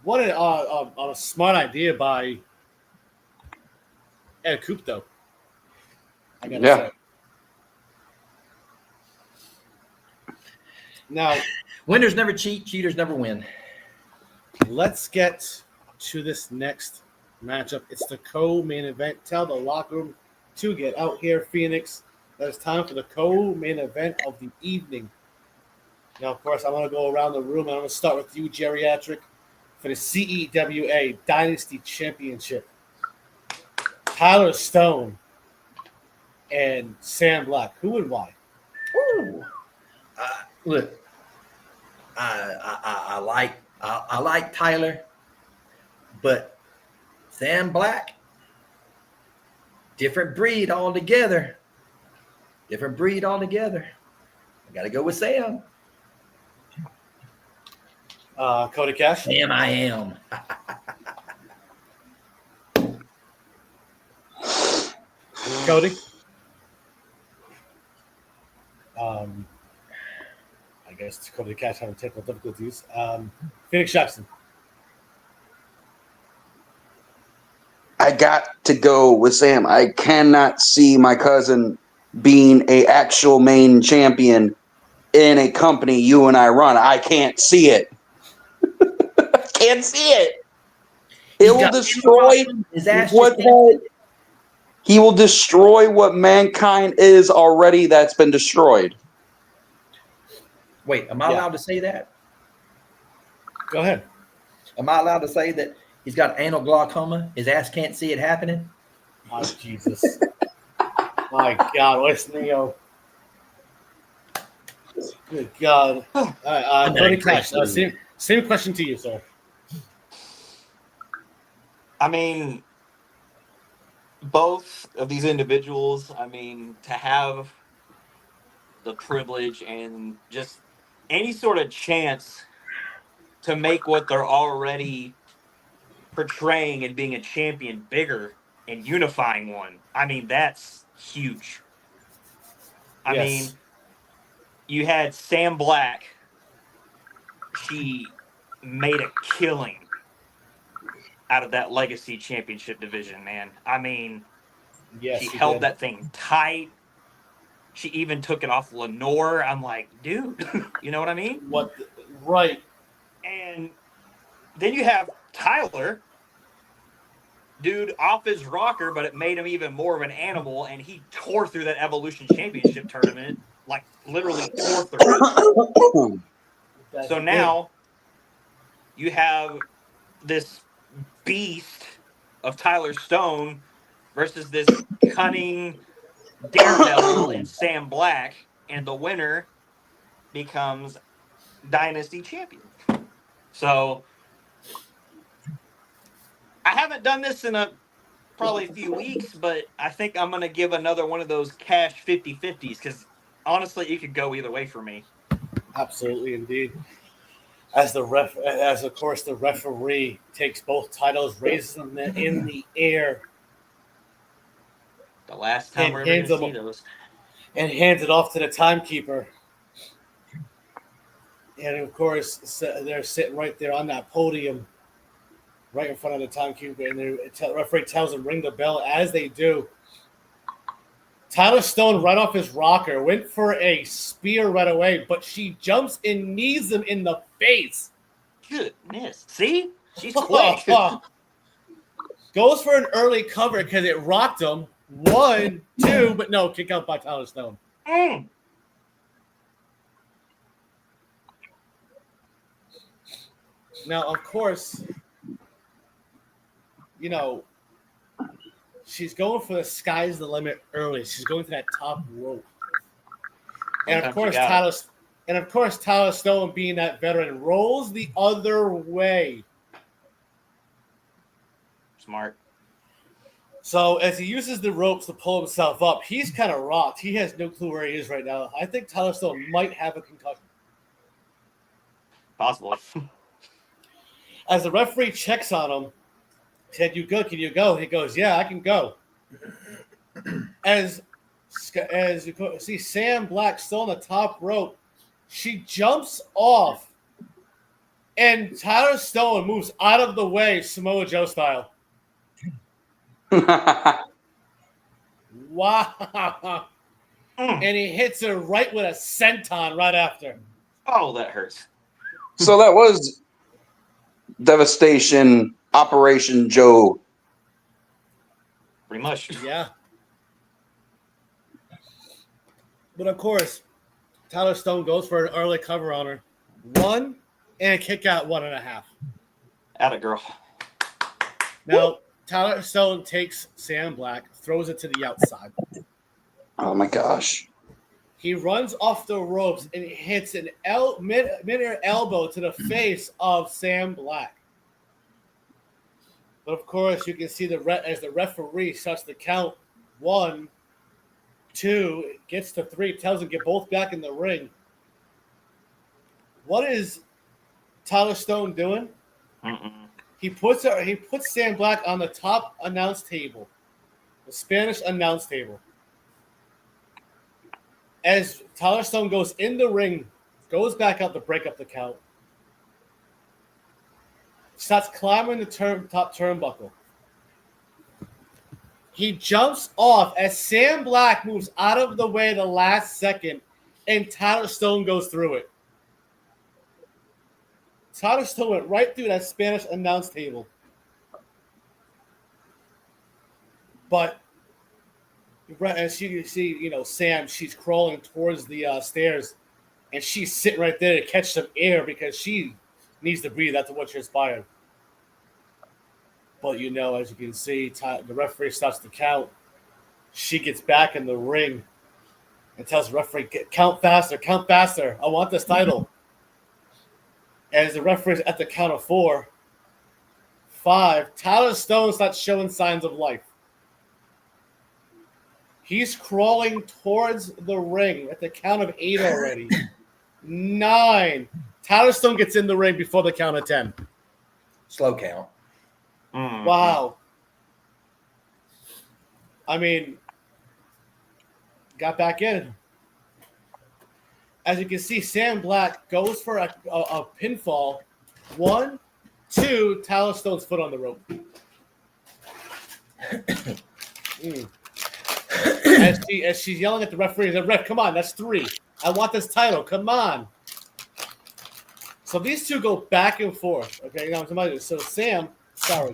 what a smart idea by Ed Coop, though. I gotta say. Now, winners never cheat, cheaters never win. Let's get to this next matchup. It's the co-main event. Tell the locker room to get out here, Phoenix. That it's time for the co-main event of the evening. Now, of course, I'm going to go around the room, and I'm going to start with you, Geriatric, for the CEWA Dynasty Championship. Tyler Stone and Sam Black. Who and why? Ooh. Look, I like Tyler, but Sam Black, different breed altogether. Different breed altogether. I got to go with Sam. Cody Cash? Sam, I am. Cody? I guess Cody Cash having technical difficulties. Phoenix Jackson. I got to go with Sam. I cannot see my cousin being a actual main champion in a company you and I run. I can't see it. I can't see it. It will destroy he will destroy what Mankind is already that's been destroyed. Wait, am I allowed to say that? Go ahead. Am I allowed to say that he's got anal glaucoma? His ass can't see it happening? Oh, Jesus. My God, where's Neo? Good God. All right, Cody Cash, same question to you, sir. I mean, both of these individuals, I mean, to have the privilege and just any sort of chance to make what they're already portraying and being a champion bigger and unifying one. I mean, that's huge. I mean, you had Sam Black. She made a killing out of that Legacy Championship division, man. I mean, she held that thing tight. She even took it off Lenore. I'm like, dude, you know what I mean? Right. And then you have Tyler, dude, off his rocker, but it made him even more of an animal, and he tore through that Evolution Championship tournament, like literally tore through it. So now you have this beast of Tyler Stone versus this cunning daredevil in Sam Black, and the winner becomes Dynasty champion. So I haven't done this in probably a few weeks, but I think I'm going to give another one of those cash 50-50s because honestly, it could go either way for me. Absolutely, indeed. As of course the referee takes both titles, raises them in the air. The last time we're going to see those. And hands it off to the timekeeper. And of course, they're sitting right there on that podium, right in front of the timekeeper. And the referee tells them, ring the bell. As they do, Tyler Stone, right off his rocker, went for a spear right away, but she jumps and knees him in the face. Goodness. See? She's quick. Goes for an early cover because it rocked him. 1, 2, but no, kick out by Tyler Stone. Now, of course, you know, she's going for the sky's the limit early. She's going to that top rope. And of course, Tyler Stone, being that veteran, rolls the other way. Smart. So as he uses the ropes to pull himself up, he's kind of rocked. He has no clue where he is right now. I think Tyler Stone might have a concussion. Possibly. As the referee checks on him, said, "You good? Can you go?" He goes, "Yeah, I can go." As you see Sam Black still on the top rope, she jumps off And Tyler Stone moves out of the way, Samoa Joe style. Wow. And he hits her right with a senton right after. Oh, that hurts. So that was Devastation Operation Joe. Pretty much. Yeah. But of course, Tyler Stone goes for an early cover on her. 1 and kick out 1.5. Atta girl. Now, Tyler Stone takes Sam Black, throws it to the outside. Oh my gosh. He runs off the ropes and hits an mid-air elbow to the face of Sam Black. But of course, you can see as the referee starts to count 1, 2, gets to 3, tells him get both back in the ring. What is Tyler Stone doing? He puts Sam Black on the top announce table, the Spanish announce table. As Tyler Stone goes in the ring, goes back out to break up the count, starts climbing the top turnbuckle. He jumps off as Sam Black moves out of the way the last second, and Tyler Stone goes through it. Tyler Stone went right through that Spanish announce table. But as you see, Sam, she's crawling towards the stairs, and she's sitting right there to catch some air because she needs to breathe after what transpired. But as you can see, the referee starts to count. She gets back in the ring and tells the referee, count faster, I want this title. As the referee's at the count of 4, 5, Tyler Stone starts showing signs of life. He's crawling towards the ring at the count of 8 already. 9. Tyler Stone gets in the ring before the count of 10. Slow count. Wow. I mean, got back in. As you can see, Sam Black goes for a pinfall. 1, 2, Tyler Stone's foot on the rope. As she's yelling at the referee, the ref, come on, that's 3. I want this title, come on. So these two go back and forth. Okay, so Sam, for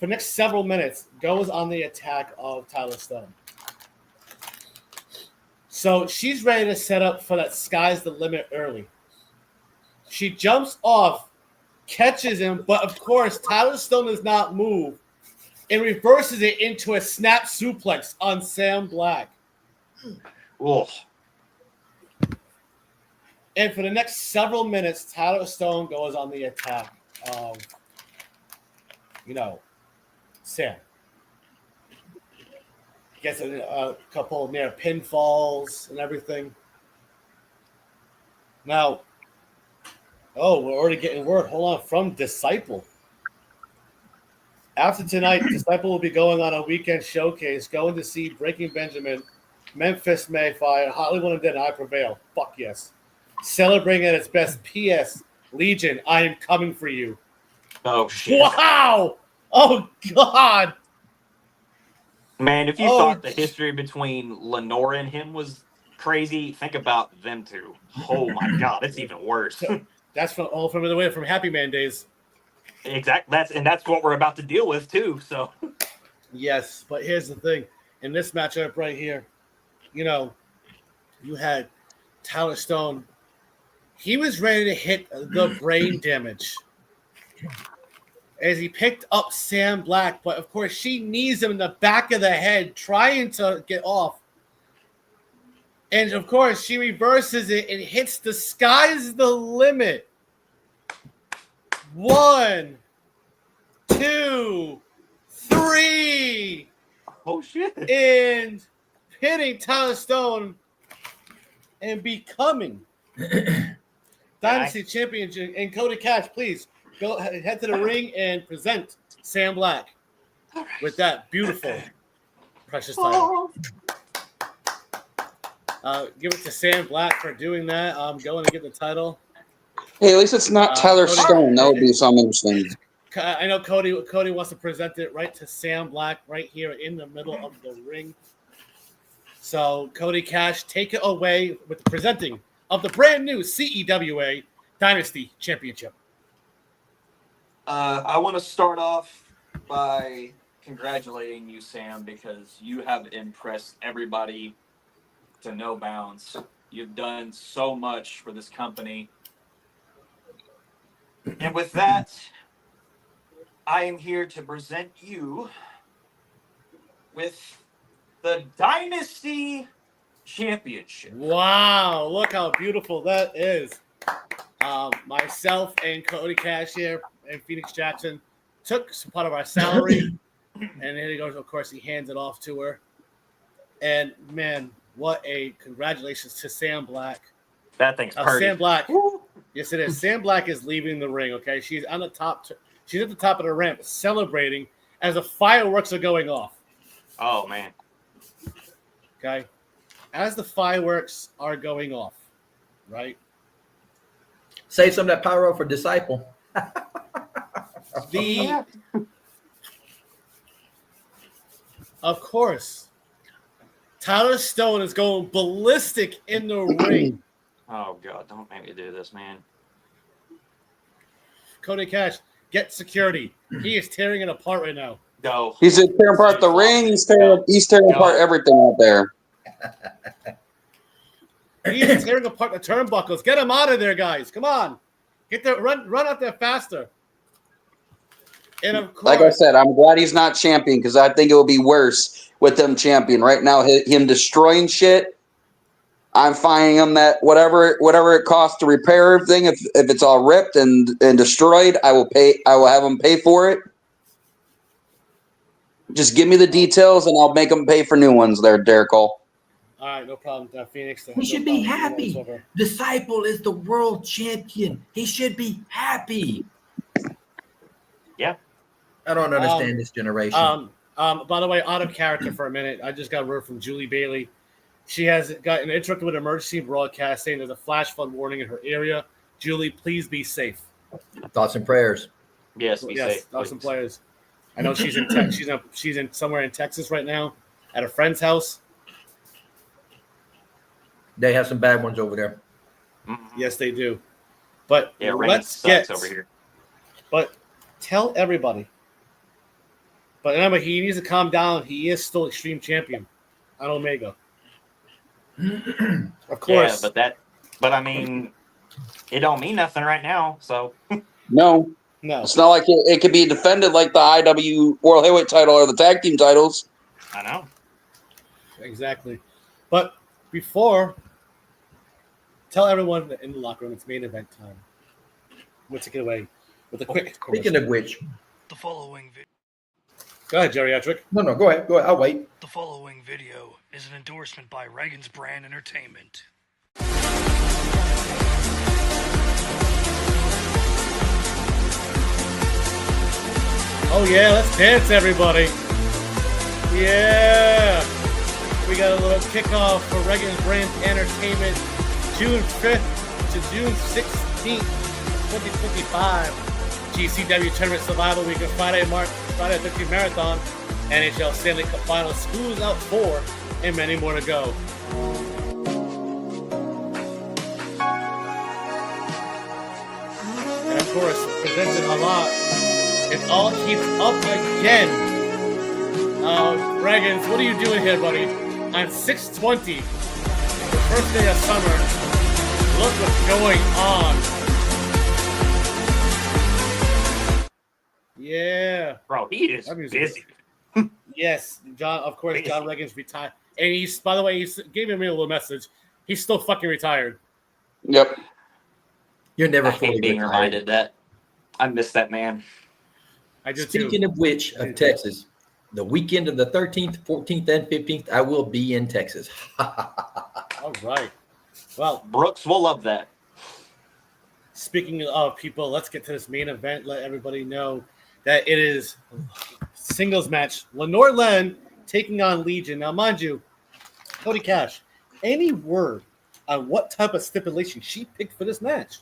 the next several minutes, goes on the attack of Tyler Stone. So she's ready to set up for that sky's the limit early. She jumps off, catches him, but of course, Tyler Stone does not move and reverses it into a snap suplex on Sam Black. Oh. And for the next several minutes, Tyler Stone goes on the attack of, Sam. Gets a couple of near pinfalls and everything. Now, we're already getting word. Hold on, from Disciple. After tonight, Disciple will be going on a weekend showcase, going to see Breaking Benjamin, Memphis Mayfire, Hollywood and Then I Prevail. Fuck yes. Celebrating at its best. P.S. Legion, I am coming for you. Oh, shit. Wow! Oh, God! Man, if you thought the history between Lenore and him was crazy, think about them two. Oh, my God, it's even worse. That's from Happy Man days. Exactly. That's what we're about to deal with, too. So, yes, but here's the thing. In this matchup right here, you had Tyler Stone. He was ready to hit the brain damage as he picked up Sam Black, but of course she knees him in the back of the head, trying to get off. And of course she reverses it and hits the sky's the limit. 1, 2, 3. Oh shit! And hitting Tyler Stone and becoming Dynasty Champion. And Cody Cash, please go head to the ring and present Sam Black with that beautiful, precious title. Give it to Sam Black for doing that. Going to get the title. Hey, at least it's not Tyler Cody- Stone. That would be something interesting. I know Cody wants to present it right to Sam Black right here in the middle of the ring. So, Cody Cash, take it away with the presenting of the brand new CEWA Dynasty Championship. I want to start off by congratulating you, Sam, because you have impressed everybody to no bounds. You've done so much for this company. And with that, I am here to present you with the Dynasty Championship. Wow, look how beautiful that is. Myself and Cody Cash here and Phoenix Jackson took some part of our salary, and here he goes. Of course, he hands it off to her. And man, what a congratulations to Sam Black. That thing's pretty. Sam Black. Yes, it is. Sam Black is leaving the ring. Okay, she's on the top. She's at the top of the ramp, celebrating as the fireworks are going off. Oh man. Okay, as the fireworks are going off, right? Save some of that pyro for Disciple. Of course, Tyler Stone is going ballistic in the ring. Oh God, don't make me do this, man. Cody Cash, get security. He is tearing it apart right now. Go. He's tearing apart the ring. He's tearing apart everything out there. He is tearing apart the turnbuckles. Get him out of there, guys. Come on. Get the run out there faster. And of course, Like I said, I'm glad he's not champion because I think it will be worse with them champion. Right now, him destroying shit, I'm fining him that whatever it costs to repair everything. If it's all ripped and destroyed, I will pay. I will have him pay for it. Just give me the details, and I'll make him pay for new ones. There, Derek Cole. All right, no problem, Phoenix. He should be happy. Disciple is the world champion. He should be happy. Yeah. I don't understand this generation. By the way, out of character for a minute, I just got word from Julie Bailey. She has gotten interrupted with an emergency broadcast saying there's a flash flood warning in her area. Julie, please be safe. Thoughts and prayers. Yes, be safe. Thoughts and prayers. I know she's in she's in somewhere in Texas right now at a friend's house. They have some bad ones over there. Yes, they do. But yeah, let's get over here. But tell everybody. But remember, he needs to calm down. He is still Extreme Champion on Omega. Of course. Yeah, but I mean, it don't mean nothing right now. So No, it's not like it could be defended like the IW World Heavyweight title or the tag team titles. I know. Exactly. But before, tell everyone in the locker room it's main event time. We'll take it away with a quick. Speaking of which, the following video. Go ahead, Geriatric. No, go ahead. I'll wait. The following video is an endorsement by Reagan's Brand Entertainment. Oh yeah, let's dance, everybody. Yeah. We got a little kickoff for Reagan's Brand Entertainment, June 5th to June 16th, 2025. GCW Tournament Survival Weekend, Friday 13th Marathon, NHL Stanley Cup Finals, Schools Out 4, and many more to go. And of course, presented a lot. It all keeps up again. Reagans, what are you doing here, buddy? On 6/20, the first day of summer, look what's going on. Yeah. Bro, he is busy. Yes, John, of course, John Reagan's retired. And he's, by the way, he gave me a little message. He's still fucking retired. Yep. You're never I hate being reminded that. I miss that man. I do Speaking of which, of Texas, the weekend of the 13th, 14th, and 15th, I will be in Texas. All right. Well, Brooks will love that. Speaking of people, let's get to this main event. Let everybody know that it is singles match. Lenore Len taking on Legion. Now, mind you, Cody Cash, any word on what type of stipulation she picked for this match?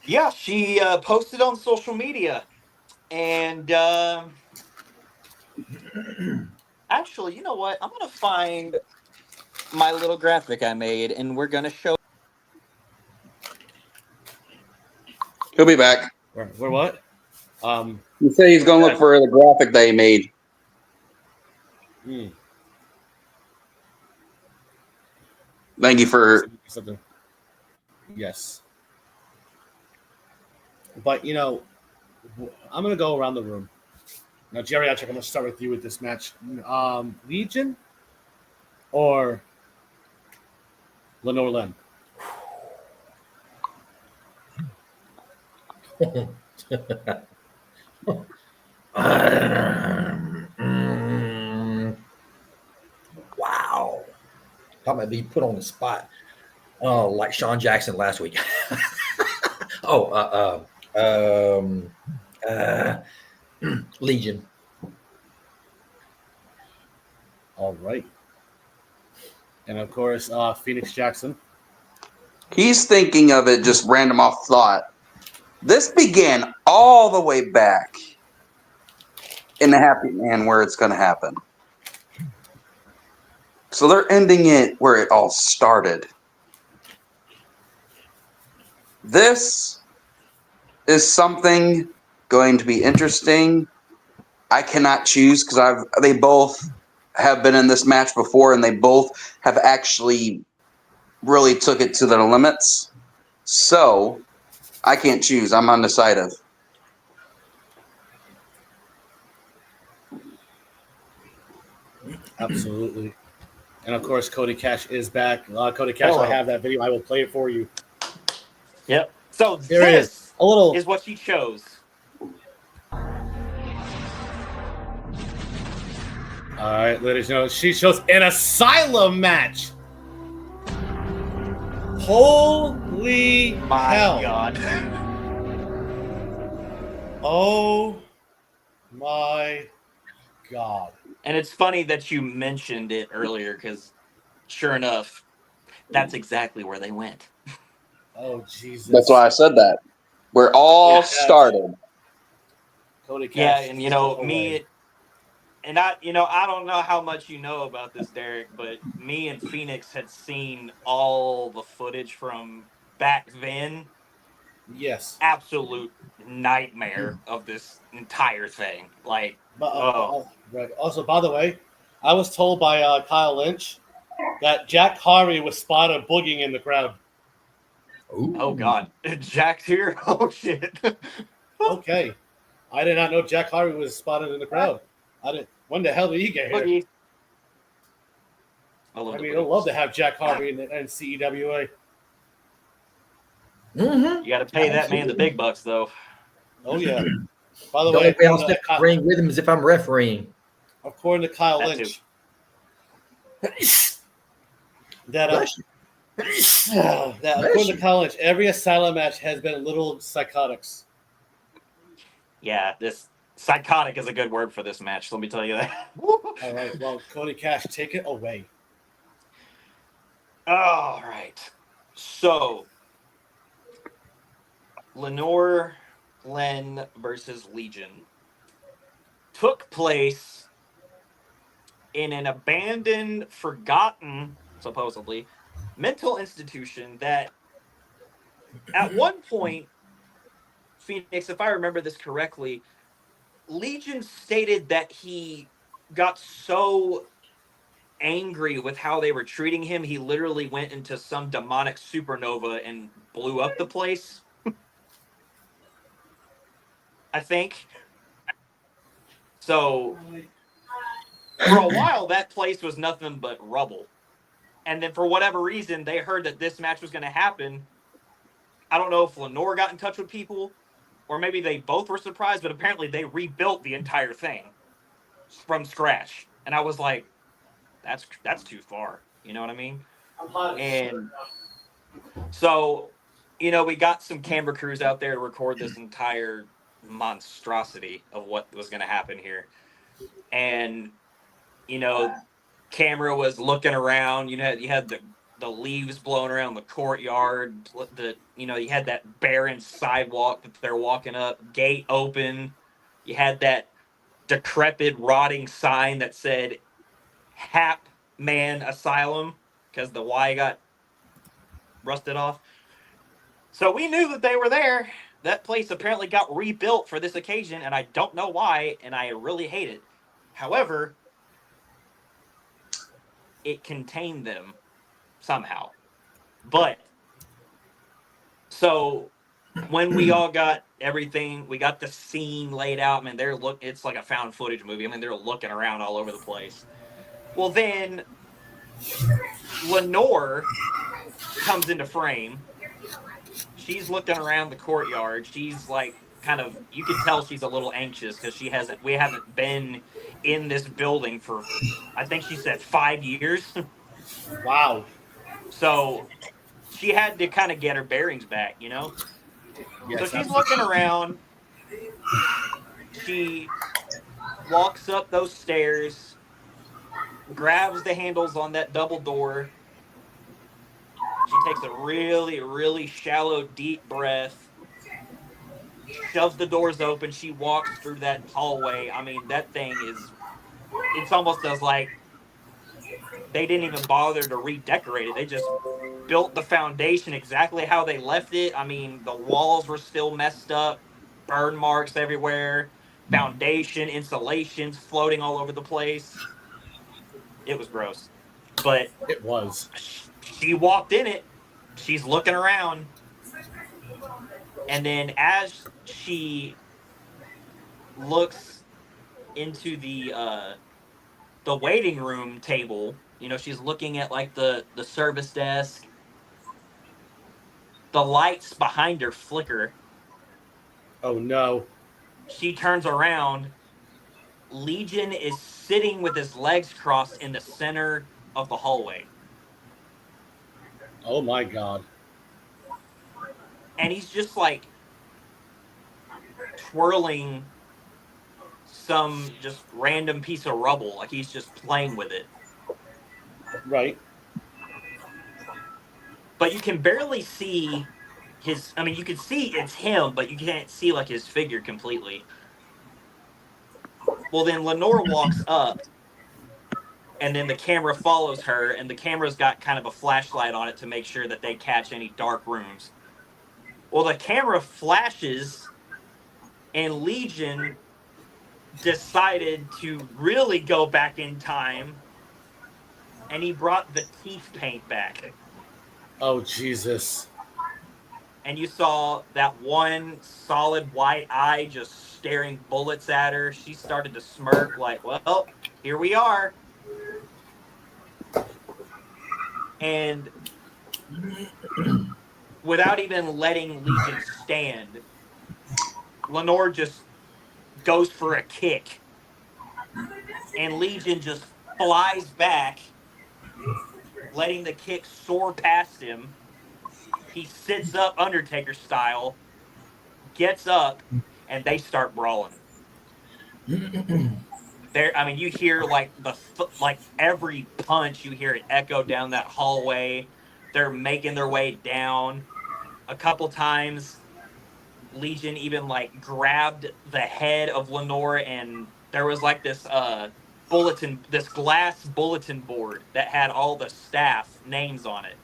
Yeah, she posted on social media, and actually, you know what? I'm gonna find my little graphic I made, and we're gonna show. He'll be back. Where what? He said he's going to look for the graphic that he made. Thank you for something. Yes. But, you know, I'm going to go around the room. Now, Geriatric, I'm going to start with you with this match. Legion or Lenore Len? Wow. Talking about being put on the spot. Oh, like Sean Jackson last week. Legion. All right. And, of course, Phoenix Jackson. He's thinking of it just random off thought. This began all the way back in the Happy Man where it's going to happen. So they're ending it where it all started. This is something going to be interesting. I cannot choose because they both have been in this match before, and they both have actually really took it to their limits. So I can't choose. I'm undecided. Absolutely. And, of course, Cody Cash is back. Cody Cash, I have that video. I will play it for you. Yep. So There it is. A little is what she chose. All right, ladies and gentlemen, she shows an asylum match. Holy hell. God. Oh my God. And it's funny that you mentioned it earlier because sure enough, that's exactly where they went. Oh, Jesus. That's why I said that. Where it all started. Cody Cash. Yeah, and you know, me and I don't know how much you know about this, Derek, but me and Phoenix had seen all the footage from back then. Yes. Absolute nightmare of this entire thing. Like, right. Also, by the way, I was told by Kyle Lynch that Jack Harvey was spotted boogieing in the crowd. Ooh. Oh God, Jack's here. Oh shit. Okay, I did not know Jack Harvey was spotted in the crowd. I didn't. When the hell did he get here? I mean, I'd love to have Jack Harvey in CEWA. Mm-hmm. You got to pay that man the big bucks, though. Oh yeah. By the Don't way, I'll step the ring with him as if I'm refereeing. According to Kyle Lynch, according to Kyle Lynch, every asylum match has been a little psychotics. Yeah, this psychotic is a good word for this match. Let me tell you that. All right. Well, Cody Cash, take it away. All right. So, Lenore Len versus Legion took place in an abandoned, forgotten, supposedly, mental institution that at one point, Phoenix, if I remember this correctly, Legion stated that he got so angry with how they were treating him, he literally went into some demonic supernova and blew up the place. I think. So, for a while, that place was nothing but rubble. And then for whatever reason, they heard that this match was going to happen. I don't know if Lenore got in touch with people, or maybe they both were surprised, but apparently they rebuilt the entire thing from scratch. And I was like, that's too far. You know what I mean? And so, you know, we got some camera crews out there to record this entire monstrosity of what was going to happen here. And, you know, camera was looking around. You know, you had the leaves blowing around the courtyard. You had that barren sidewalk that they're walking up, gate open. You had that decrepit, rotting sign that said Hap Man Asylum because the Y got rusted off. So we knew that they were there. That place apparently got rebuilt for this occasion, and I don't know why, and I really hate it. However, it contained them somehow. But so when we all got everything, we got the scene laid out. Man, it's like a found footage movie. I mean, they're looking around all over the place. Well, then Lenore comes into frame. She's looking around the courtyard. She's like you can tell she's a little anxious because we haven't been in this building for, I think she said 5 years. Wow. So she had to kind of get her bearings back, you know? Yes, so she's looking around. She walks up those stairs, grabs the handles on that double door. She takes a really, really shallow, deep breath, shoves the doors open. She walks through that hallway. I mean, that thing it's almost as like they didn't even bother to redecorate it. They just built the foundation exactly how they left it. I mean, the walls were still messed up, burn marks everywhere, foundation, insulations floating all over the place. It was gross. But it was. She walked in it. She's looking around. And then as she looks into the waiting room table, she's looking at like the service desk. The lights behind her flicker. Oh no. She turns around. Legion is sitting with his legs crossed in the center of the hallway. Oh my God. And he's just like twirling some just random piece of rubble. Like he's just playing with it. Right. But you can barely see you can see it's him, but you can't see like his figure completely. Well, then Lenore walks up, and then the camera follows her, and the camera's got kind of a flashlight on it to make sure that they catch any dark rooms. Well, the camera flashes, and Legion decided to really go back in time, and he brought the teeth paint back. Oh, Jesus. And you saw that one solid white eye just staring bullets at her. She started to smirk like, well, here we are. And without even letting Legion stand, Lenore just goes for a kick. And Legion just flies back, letting the kick soar past him. He sits up Undertaker style, gets up, and they start brawling. You hear like every punch, you hear it echo down that hallway. They're making their way down. A couple times, Legion even like grabbed the head of Lenore, and there was like this this glass bulletin board that had all the staff names on it.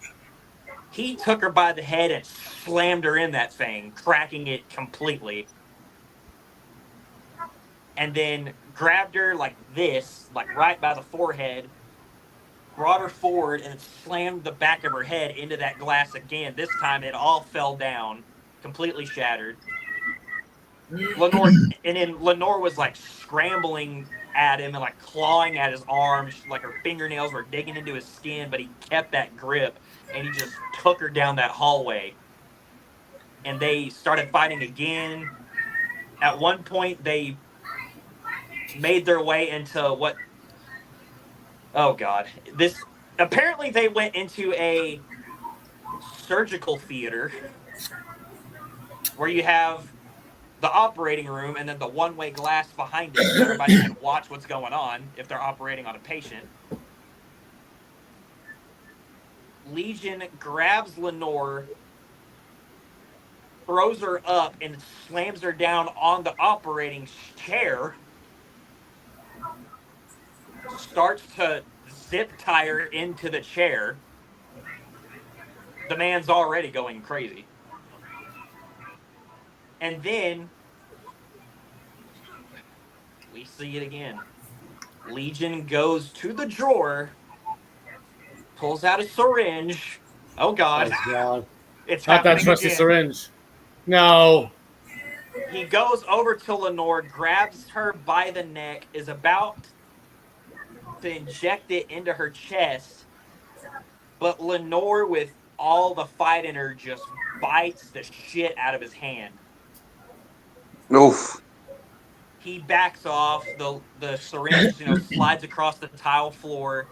He took her by the head and slammed her in that thing, cracking it completely. And then grabbed her like this, like right by the forehead, brought her forward and slammed the back of her head into that glass again. This time it all fell down, completely shattered. Lenore was like scrambling at him and like clawing at his arms, like her fingernails were digging into his skin, but he kept that grip and he just took her down that hallway. And they started fighting again. At one point, they made their way into what? Oh God! Apparently they went into a surgical theater where you have the operating room and then the one-way glass behind it so everybody can watch what's going on if they're operating on a patient. Legion grabs Lenore, throws her up, and slams her down on the operating chair. Starts to zip tie her into the chair. The man's already going crazy. And then we see it again. Legion goes to the drawer, pulls out a syringe. Oh God. Oh, God. It's not that happening trusty again. syringe. No. He goes over to Lenore, grabs her by the neck, is about to inject it into her chest, but Lenore, with all the fight in her, just bites the shit out of his hand. Oof. He backs off. The syringe, slides across the tile floor.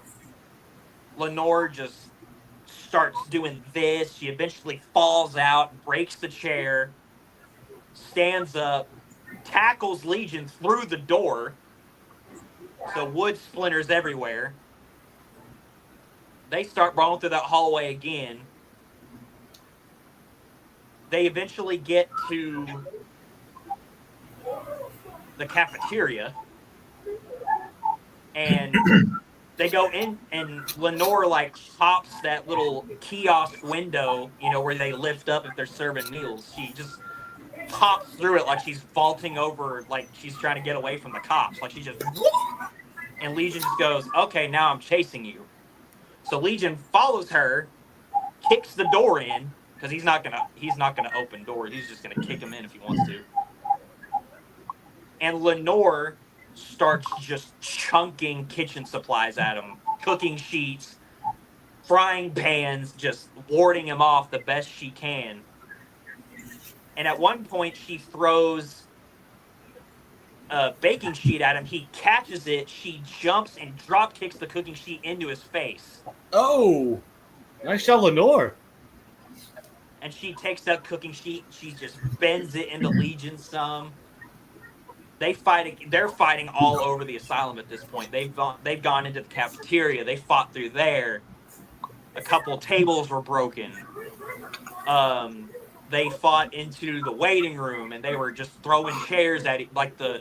Lenore just starts doing this. She eventually falls out, breaks the chair, stands up, tackles Legion through the door. So wood splinters everywhere. They start brawling through that hallway again. They eventually get to the cafeteria. And they go in, and Lenore hops that little kiosk window, where they lift up if they're serving meals. She just pops through it like she's vaulting over, like she's trying to get away from the cops. Like she just, and Legion just goes, okay, now I'm chasing you. So Legion follows her, kicks the door in, because he's not gonna open doors. He's just gonna kick him in if he wants to. And Lenore starts just chunking kitchen supplies at him, cooking sheets, frying pans, just warding him off the best she can. And at one point, she throws a baking sheet at him. He catches it. She jumps and drop kicks the cooking sheet into his face. Oh, nice shot, Lenore. And she takes that cooking sheet. She just bends it into Legion some. They're fighting all over the asylum at this point. They've gone into the cafeteria. They fought through there. A couple of tables were broken. They fought into the waiting room, and they were just throwing chairs at it, like the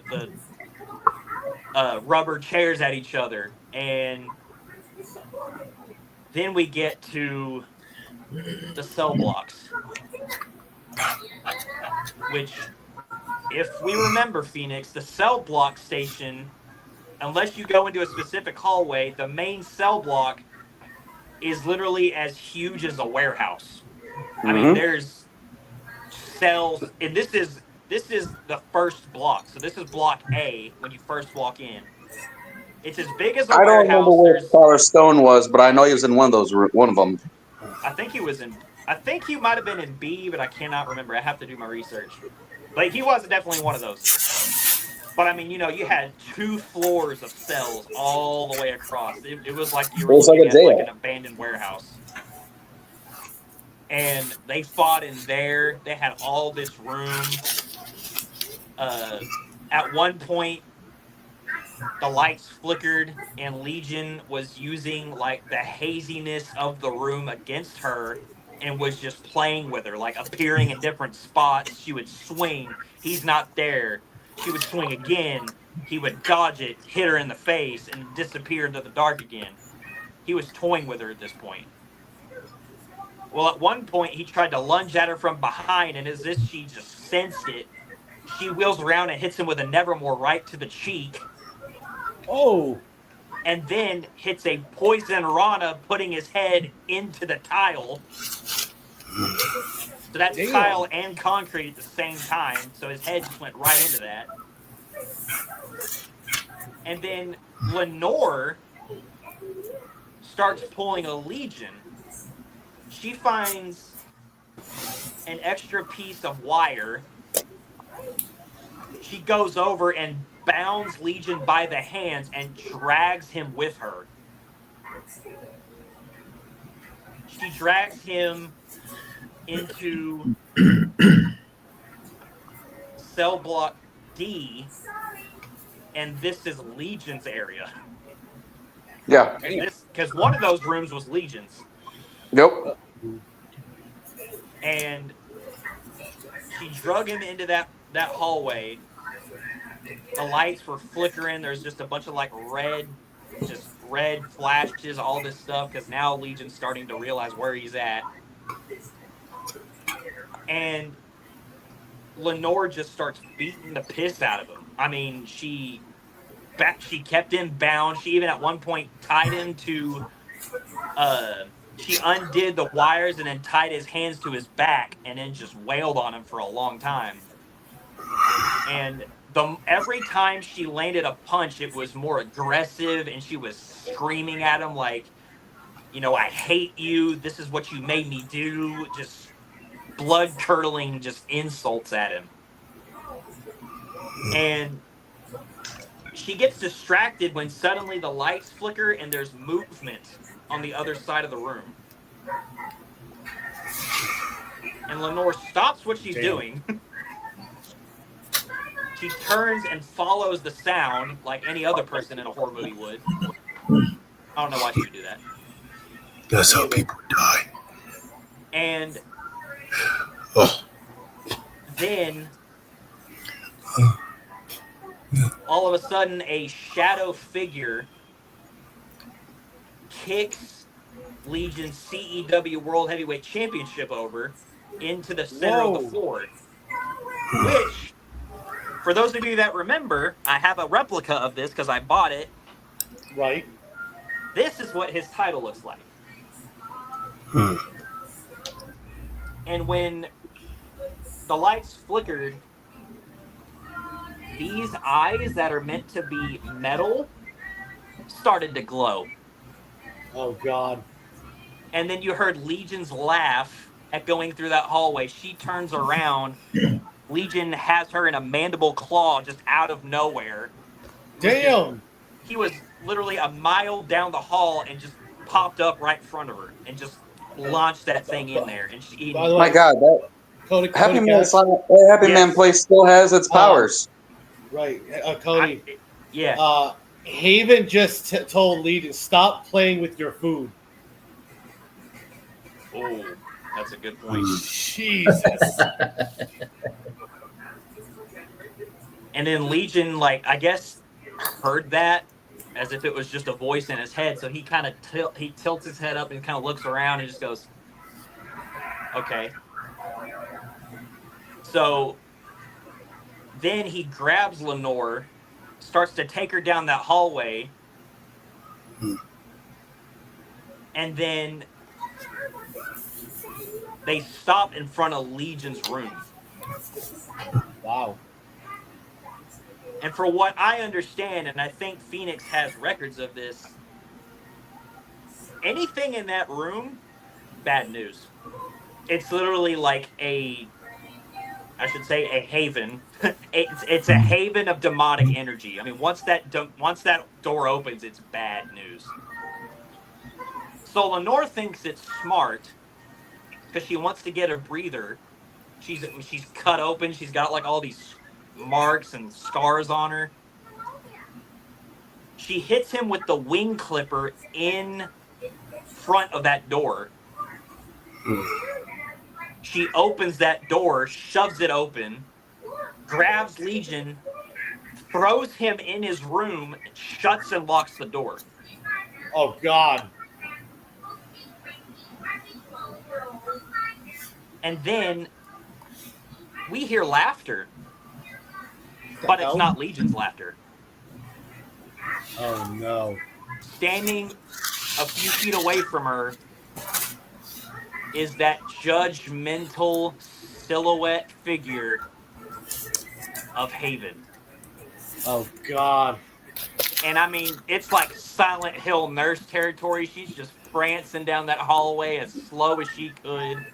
rubber chairs at each other. And then we get to the cell blocks, which, if we remember, Phoenix, the cell block station, unless you go into a specific hallway, the main cell block is literally as huge as a warehouse. I mean, there's cells, and this is the first block. So this is block A when you first walk in. It's as big as a warehouse. I don't remember where Father Stone was, but I know he was in one of them. I think he might have been in B, but I cannot remember. I have to do my research. But he was definitely one of those. But I mean, you had 2 floors of cells all the way across. It was like you were looking at an abandoned warehouse. And they fought in there. They had all this room. At one point, the lights flickered, and Legion was using the haziness of the room against her, and was just playing with her, appearing in different spots. She would swing. He's not there. She would swing again. He would dodge it, hit her in the face, and disappear into the dark again. He was toying with her at this point. Well, at one point, he tried to lunge at her from behind, and as if she just sensed it, she wheels around and hits him with a Nevermore right to the cheek. Oh. And then hits a poison Rana, putting his head into the tile. So that's tile and concrete at the same time. So his head just went right into that. And then Lenore starts pulling a Legion. She finds an extra piece of wire. She goes over and bounds Legion by the hands and drags him with her. She drags him into cell block D, and this is Legion's area. Yeah. Because one of those rooms was Legion's. Nope. And she drug him into that hallway. The lights were flickering. There's just a bunch of like red flashes, all this stuff, because now Legion's starting to realize where he's at. And Lenore just starts beating the piss out of him. I mean, she kept him bound. She even at one point tied him to she undid the wires and then tied his hands to his back and then just wailed on him for a long time. And every time she landed a punch, it was more aggressive, and she was screaming at him like, I hate you. This is what you made me do. Just blood-curdling just insults at him. And she gets distracted when suddenly the lights flicker and there's movement on the other side of the room. And Lenore stops what she's doing. She turns and follows the sound like any other person in a horror movie would. I don't know why she would do that. That's how people die. And then all of a sudden a shadow figure kicks Legion's CEW World Heavyweight Championship over into the center of the floor. Which, for those of you that remember, I have a replica of this because I bought it. Right. This is what his title looks like. And when the lights flickered, these eyes that are meant to be metal started to glow. Oh, God. And then you heard Legion's laugh echoing through that hallway. She turns around. Legion has her in a mandible claw just out of nowhere. Damn! He was literally a mile down the hall and just popped up right in front of her and just launched that thing in there. And she, By the way, my God, that Cody Happy Man Place still has its powers. Right, Cody. Yeah. Haven just told Legion, stop playing with your food. Oh, that's a good point. Jesus. And then Legion, I guess, heard that as if it was just a voice in his head. So he kind of he tilts his head up and kind of looks around and just goes, okay. So then he grabs Lenore, starts to take her down that hallway, and then they stop in front of Legion's room. Wow. And for what I understand, and I think Phoenix has records of this, anything in that room, bad news. It's literally like a haven. It's a haven of demonic energy. I mean, once that door opens, it's bad news. So Lenore thinks it's smart because she wants to get a breather. She's cut open. She's got like all these marks and scars on her. She hits him with the wing clipper in front of that door. She opens that door, shoves it open, grabs Legion, throws him in his room, shuts and locks the door. Oh, God. And then we hear laughter. But it's not Legion's laughter. Oh, no. Standing a few feet away from her is that judgmental silhouette figure of Haven. Oh, God. And I mean, it's like Silent Hill nurse territory. She's just prancing down that hallway as slow as she could.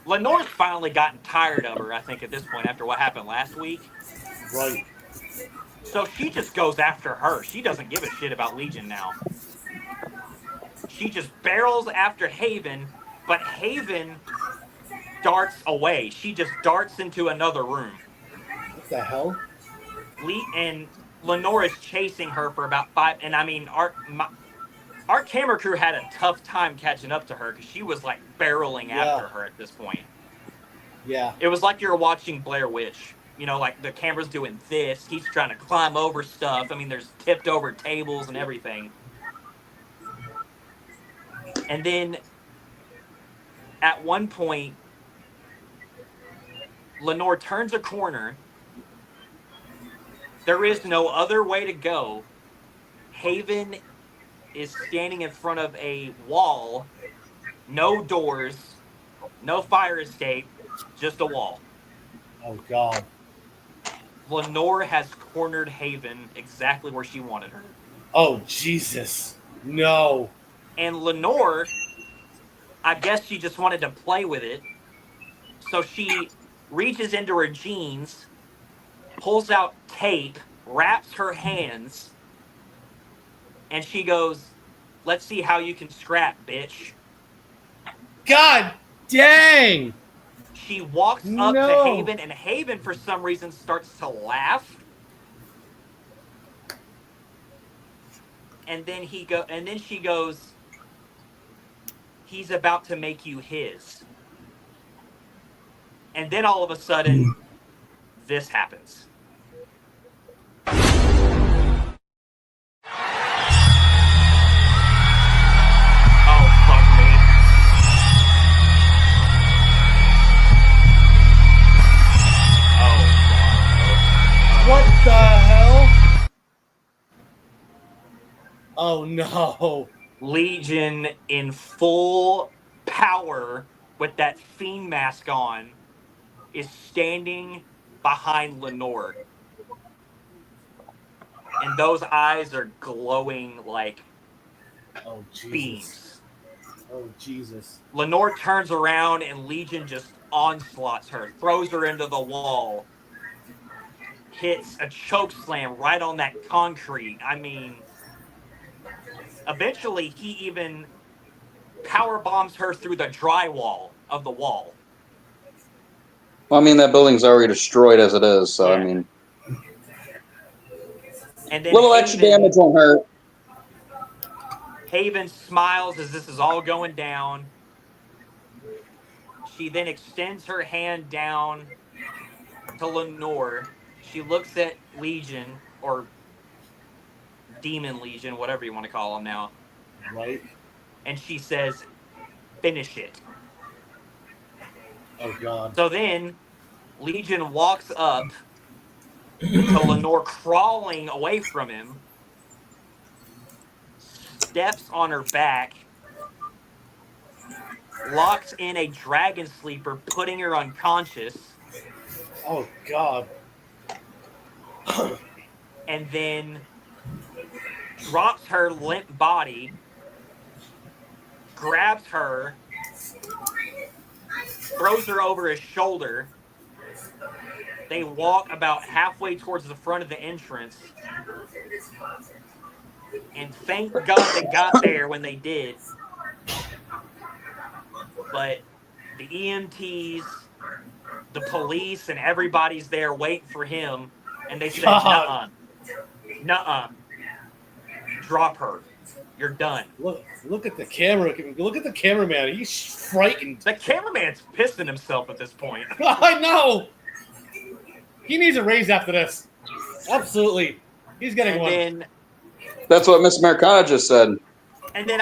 Lenore's finally gotten tired of her, I think, at this point, after what happened last week. Right. So she just goes after her. She doesn't give a shit about Legion now. She just barrels after Haven, but Haven darts away. She just darts into another room. What the hell? And Lenore is chasing her for about 5. And I mean, our camera crew had a tough time catching up to her because she was like barreling after her at this point. Yeah. It was like you were watching Blair Witch. You know, like the camera's doing this. He's trying to climb over stuff. I mean, there's tipped over tables and everything. And then at one point, Lenore turns a corner. There is no other way to go. Haven is standing in front of a wall. No doors. No fire escape. Just a wall. Oh, God. Lenore has cornered Haven exactly where she wanted her. Oh, Jesus. No. And Lenore, I guess she just wanted to play with it. So she reaches into her jeans, pulls out tape, wraps her hands, and she goes, "Let's see how you can scrap, bitch." God dang! She walks up to Haven, and Haven, for some reason, starts to laugh. And then she goes, "He's about to make you his." And then all of a sudden, this happens. Oh, fuck me. What the hell? Oh, no. Legion in full power with that fiend mask on is standing behind Lenore. And those eyes are glowing like beams. Oh, Jesus. Lenore turns around and Legion just onslaughts her, throws her into the wall, hits a choke slam right on that concrete. I mean, eventually he even power bombs her through the drywall of the wall. Well, I mean, that building's already destroyed as it is, so I mean, And then little extra damage on her. Haven smiles as this is all going down. She then extends her hand down to Lenore. She looks at Legion, or Demon Legion, whatever you want to call them now. Right. And she says, "Finish it." Oh, God. So then Legion walks up to Lenore crawling away from him, steps on her back, locks in a dragon sleeper, putting her unconscious. Oh, God. And then drops her limp body, grabs her, throws her over his shoulder. They walk about halfway towards the front of the entrance. And thank God they got there when they did. But the EMTs, the police, and everybody's there waiting for him. And they said, nuh-uh. Nuh-uh. Drop her. You're done. Look at the camera. Look at the cameraman. He's frightened. The cameraman's pissing himself at this point. I know. He needs a raise after this. Absolutely. He's getting one. That's what Miss Americana just said. And then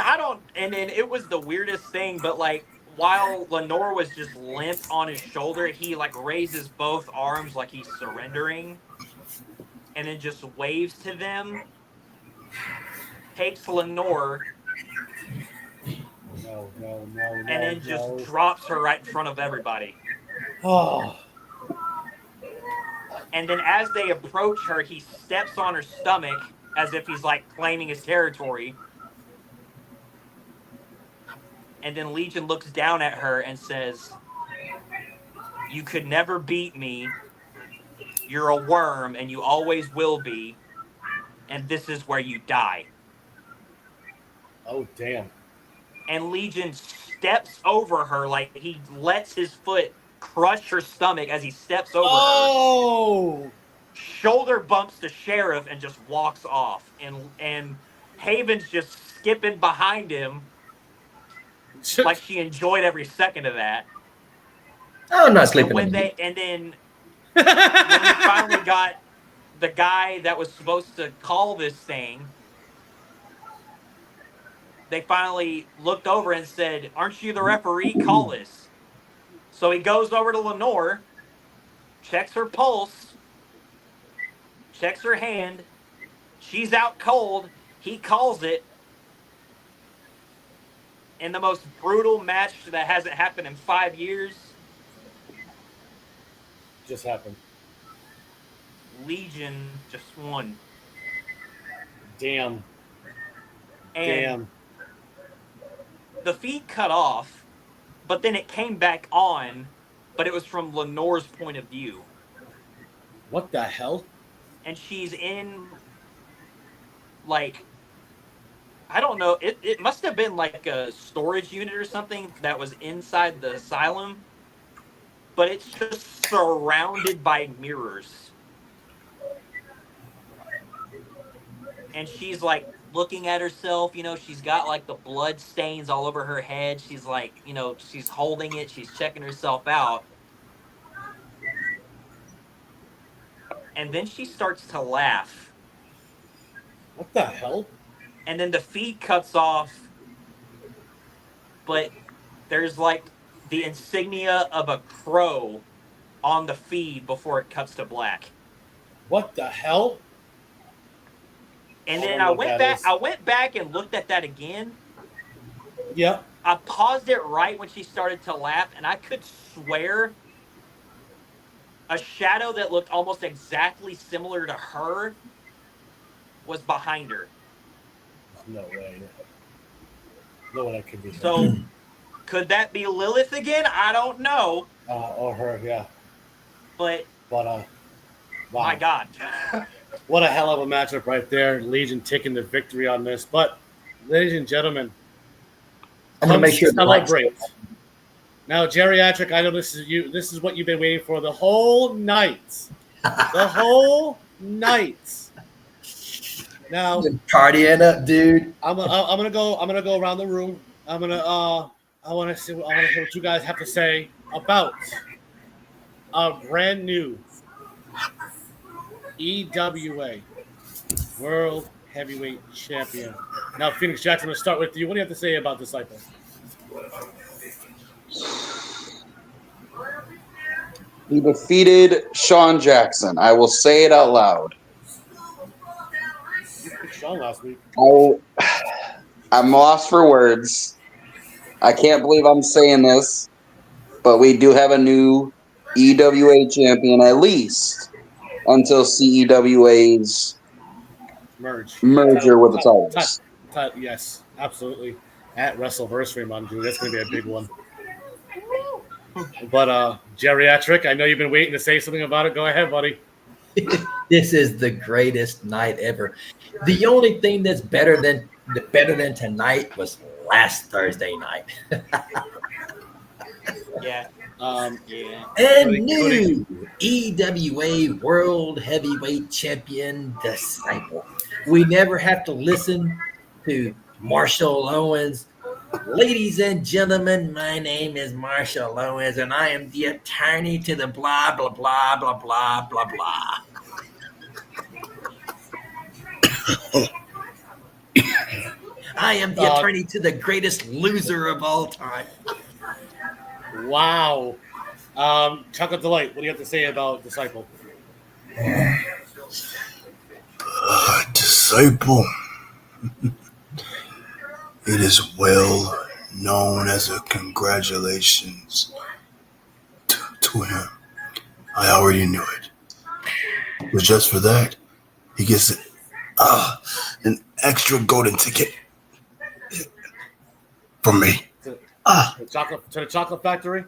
it was the weirdest thing, but like while Lenore was just limp on his shoulder, he like raises both arms like he's surrendering and then just waves to them, takes Lenore, and then just drops her right in front of everybody. Oh. And then as they approach her, he steps on her stomach as if he's like claiming his territory. And then Legion looks down at her and says, "You could never beat me. You're a worm and you always will be. And this is where you die." Oh, damn. And Legion steps over her, like he lets his foot crush her stomach as he steps over her. Shoulder bumps the sheriff and just walks off. And Haven's just skipping behind him like she enjoyed every second of that. Oh, I'm not sleeping. And then when they finally got the guy that was supposed to call this thing, they finally looked over and said, "Aren't you the referee? Call this." So he goes over to Lenore, checks her pulse, checks her hand. She's out cold. He calls it. In the most brutal match that hasn't happened in 5 years. Just happened. Legion just won. Damn. And the feed cut off, but then it came back on, but it was from Lenore's point of view. What the hell? And she's in, like, I don't know. It must have been like a storage unit or something that was inside the asylum, but it's just surrounded by mirrors. And she's like looking at herself, you know, she's got like the blood stains all over her head. She's like, you know, she's holding it, she's checking herself out. And then she starts to laugh. What the hell? And then the feed cuts off, but there's like the insignia of a crow on the feed before it cuts to black. What the hell? And then I went back and looked at that again. Yep. I paused it right when she started to laugh, and I could swear a shadow that looked almost exactly similar to her was behind her. No way. No way that could be. So, could that be Lilith again? I don't know. Or her, yeah. But wow. My God. What a hell of a matchup right there. Legion taking the victory on this. But, ladies and gentlemen, I'm going to make sure the lights celebrate. Now, Geriatric, I know this is you. This is what you've been waiting for the whole night. The whole night. Now, partying up, dude. I'm gonna go around the room. I want to hear what you guys have to say about a brand new EWA World Heavyweight Champion. Now, Phoenix Jackson, let's start with you. What do you have to say about Disciple? He defeated Sean Jackson. I will say it out loud. Sean last week. I'm lost for words. I can't believe I'm saying this, but we do have a new EWA champion, at least until CEWA's merger with the Tigers. Yes, absolutely. At WrestleVersary, man, dude, that's going to be a big one. But Geriatric, I know you've been waiting to say something about it. Go ahead, buddy. This is the greatest night ever. The only thing that's better than tonight was last Thursday night. Yeah. And new EWA World Heavyweight Champion Disciple. We never have to listen to Marshall Owens. Ladies and gentlemen, my name is Marshall Owens, and I am the attorney to the blah, blah, blah, blah, blah, blah, blah. I am the attorney to the greatest loser of all time. Wow. Chocolate Delight, what do you have to say about Disciple? Disciple. It is well known as a congratulations to him. I already knew it. But just for that, he gets an extra golden ticket from me. To the chocolate factory?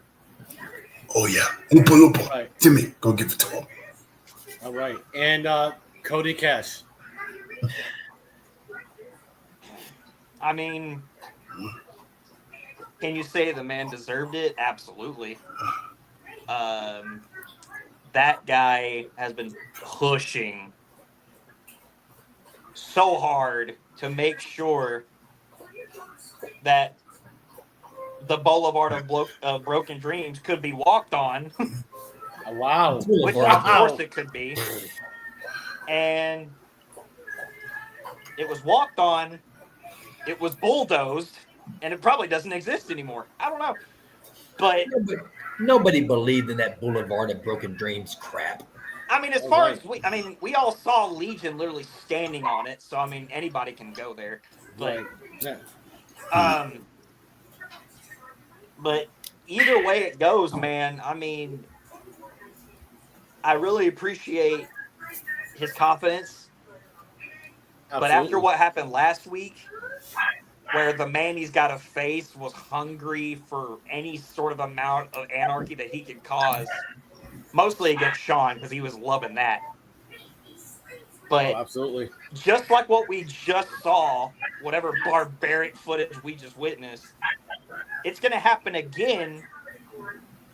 Oh, yeah. Oompa Loompa. Right. Timmy, go give it to him. All right. And Cody Cash. I mean, can you say the man deserved it? Absolutely. That guy has been pushing so hard to make sure that the Boulevard of Broken Dreams could be walked on. Wow. Which of course it could be. And it was walked on, it was bulldozed, and it probably doesn't exist anymore. I don't know. But nobody believed in that Boulevard of Broken Dreams crap. I mean, as far as we all saw Legion literally standing on it, so I mean anybody can go there. But but either way it goes, man, I mean, I really appreciate his confidence. Absolutely. But after what happened last week, where the man he's got to face was hungry for any sort of amount of anarchy that he could cause, mostly against Sean because he was loving that. But absolutely, just like what we just saw, whatever barbaric footage we just witnessed, it's going to happen again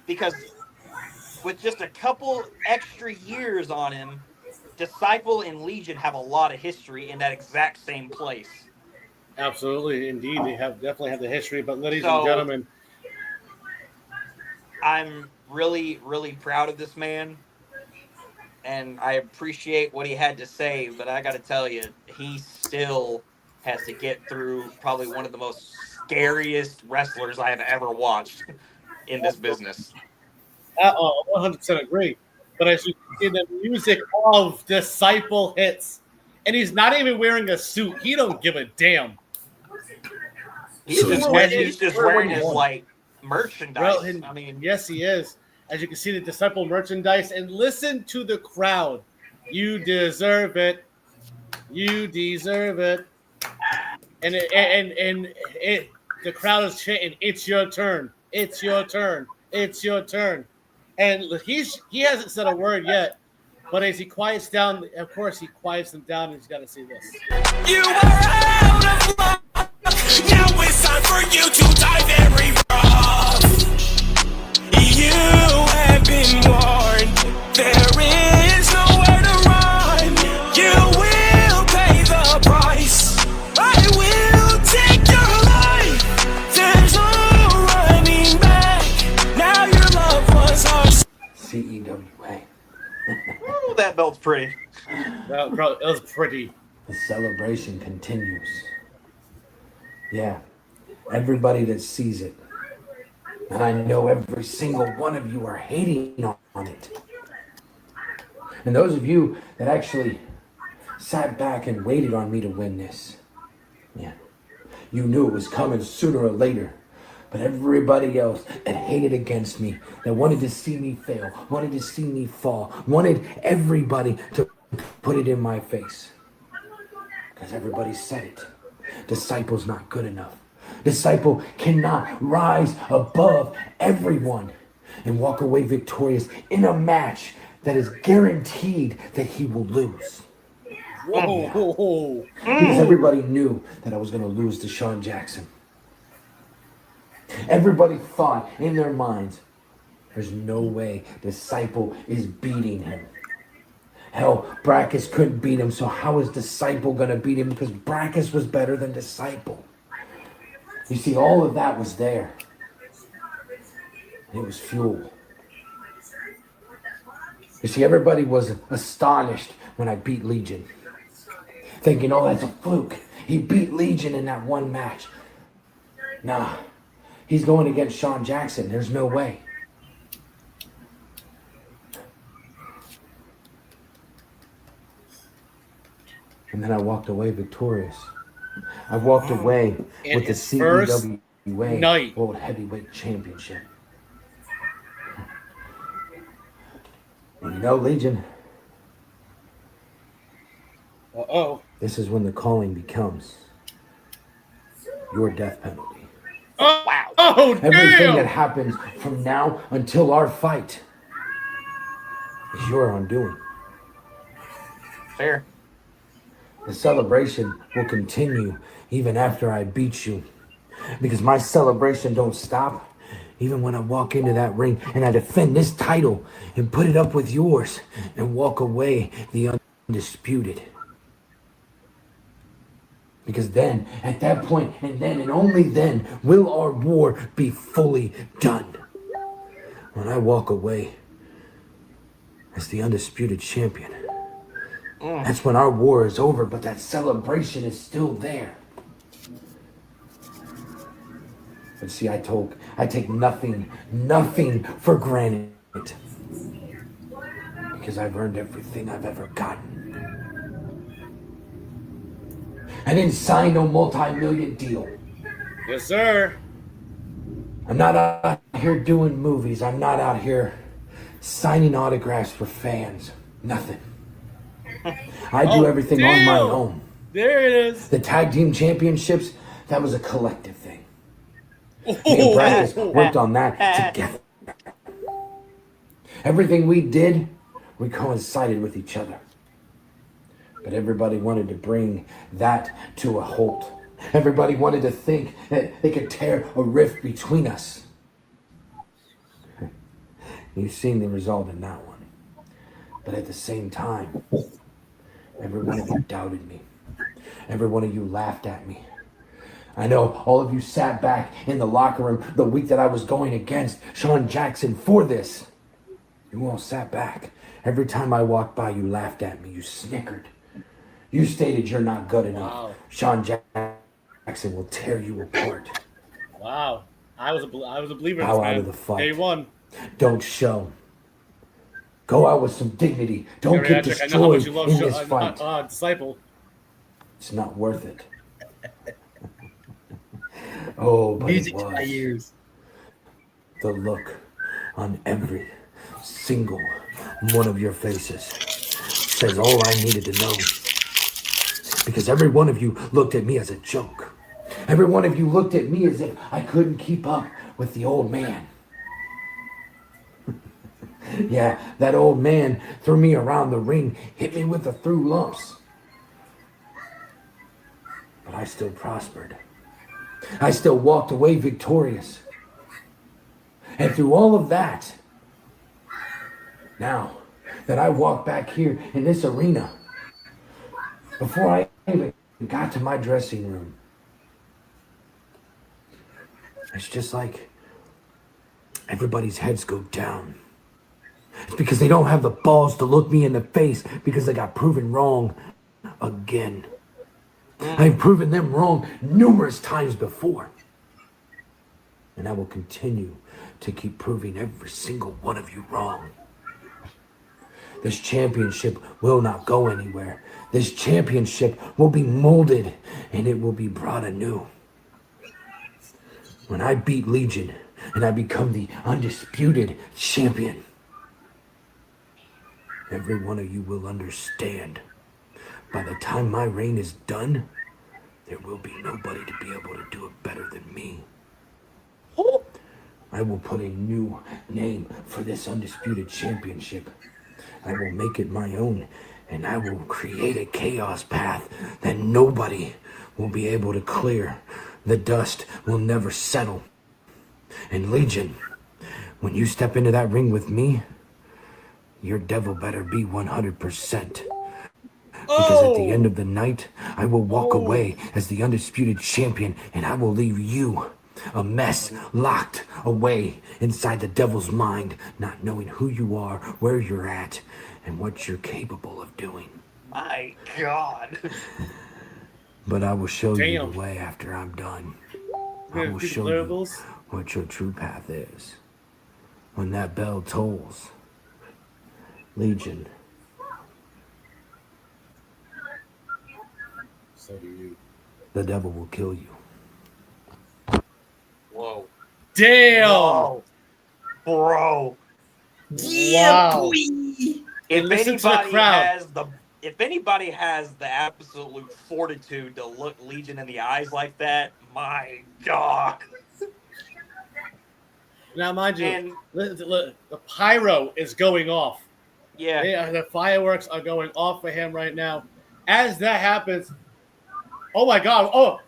because with just a couple extra years on him, Disciple and Legion have a lot of history in that exact same place. Absolutely, indeed, they definitely have the history. But ladies and gentlemen, I'm really, really proud of this man, and I appreciate what he had to say. But I got to tell you, he still has to get through probably one of the most scariest wrestlers I have ever watched in this business. 100% agree. But as you can see, the music of Disciple hits, and he's not even wearing a suit. He don't give a damn. He's just wearing his like merchandise. Well, I mean, yes, he is. As you can see, the Disciple merchandise, and listen to the crowd. You deserve it. You deserve it. And the crowd is chanting, "It's your turn. It's your turn. It's your turn." And he hasn't said a word yet, but as he quiets down, of course he quiets them down, and he's got to see this. You are out of luck. Now it's time for you to die very rough. You have been warned. There is nowhere to run. You will pay the price. I will take your life. There's no running back. Now your loved ones are CEWA. Ooh, that belt's pretty. That was pretty. The celebration continues. Yeah, everybody that sees it, and I know every single one of you are hating on it. And those of you that actually sat back and waited on me to win this, yeah, you knew it was coming sooner or later. But everybody else that hated against me, that wanted to see me fail, wanted to see me fall, wanted everybody to put it in my face. Because everybody said it. Disciple's not good enough. Disciple cannot rise above everyone and walk away victorious in a match that is guaranteed that he will lose. Whoa. Because everybody knew that I was going to lose to Sean Jackson. Everybody thought in their minds, there's no way Disciple is beating him. Hell, Brackus couldn't beat him, so how is Disciple going to beat him? Because Brackus was better than Disciple. You see, all of that was there. It was fuel. You see, everybody was astonished when I beat Legion. Thinking, oh, that's a fluke. He beat Legion in that one match. Nah, he's going against Sean Jackson. There's no way. And then I walked away victorious. I walked away with the CEWA World Heavyweight Championship. And you know, Legion. This is when the calling becomes your death penalty. Wow. Everything that happens from now until our fight is your undoing. Fair. The celebration will continue even after I beat you. Because my celebration don't stop even when I walk into that ring and I defend this title and put it up with yours and walk away the undisputed. Because then, at that point, and then and only then, will our war be fully done. When I walk away as the undisputed champion, that's when our war is over, but that celebration is still there. But see, I take nothing for granted. Because I've earned everything I've ever gotten. I didn't sign no multi-million deal. Yes, sir. I'm not out here doing movies. I'm not out here signing autographs for fans. Nothing. I do everything on my own. There it is. The tag team championships, that was a collective thing. Me and Bradis worked on that together. Everything we did, we coincided with each other. But everybody wanted to bring that to a halt. Everybody wanted to think that they could tear a rift between us. You've seen the result in that one. But at the same time, every one of you doubted me. Every one of you laughed at me. I know all of you sat back in the locker room the week that I was going against Sean Jackson for this. You all sat back. Every time I walked by, you laughed at me. You snickered. You stated you're not good enough. Wow. Sean Jackson will tear you apart. Wow. I was a believer in Bow this, out man. of the fight. Day one. Don't show. Go out with some dignity. Don't get Geriatric, I know how much destroyed you love in this fight. Disciple. It's not worth it. Oh, but Music it to my was. ears. The look on every single one of your faces says all I needed to know. Because every one of you looked at me as a joke. Every one of you looked at me as if I couldn't keep up with the old man. Yeah, that old man threw me around the ring, hit me with the through lumps. But I still prospered. I still walked away victorious. And through all of that, now that I walk back here in this arena, before I even got to my dressing room, it's just like everybody's heads go down. It's because they don't have the balls to look me in the face because they got proven wrong again. I've proven them wrong numerous times before. And I will continue to keep proving every single one of you wrong. This championship will not go anywhere. This championship will be molded and it will be brought anew. When I beat Legion and I become the undisputed champion, every one of you will understand. By the time my reign is done, there will be nobody to be able to do it better than me. I will put a new name for this undisputed championship. I will make it my own, and I will create a chaos path that nobody will be able to clear. The dust will never settle. And Legion, when you step into that ring with me, your devil better be 100%. Because at the end of the night, I will walk away as the undisputed champion, and I will leave you a mess locked away inside the devil's mind, not knowing who you are, where you're at, and what you're capable of doing. My God. But I will show you the way after I'm done. I will show you what your true path is. When that bell tolls, Legion, so do you. The devil will kill you. Whoa. Damn. Whoa. Bro. Wow. If anybody has the absolute fortitude to look Legion in the eyes like that, my God. Now, mind you, the pyro is going off. Yeah. The fireworks are going off for him right now. As that happens, oh my God! Oh,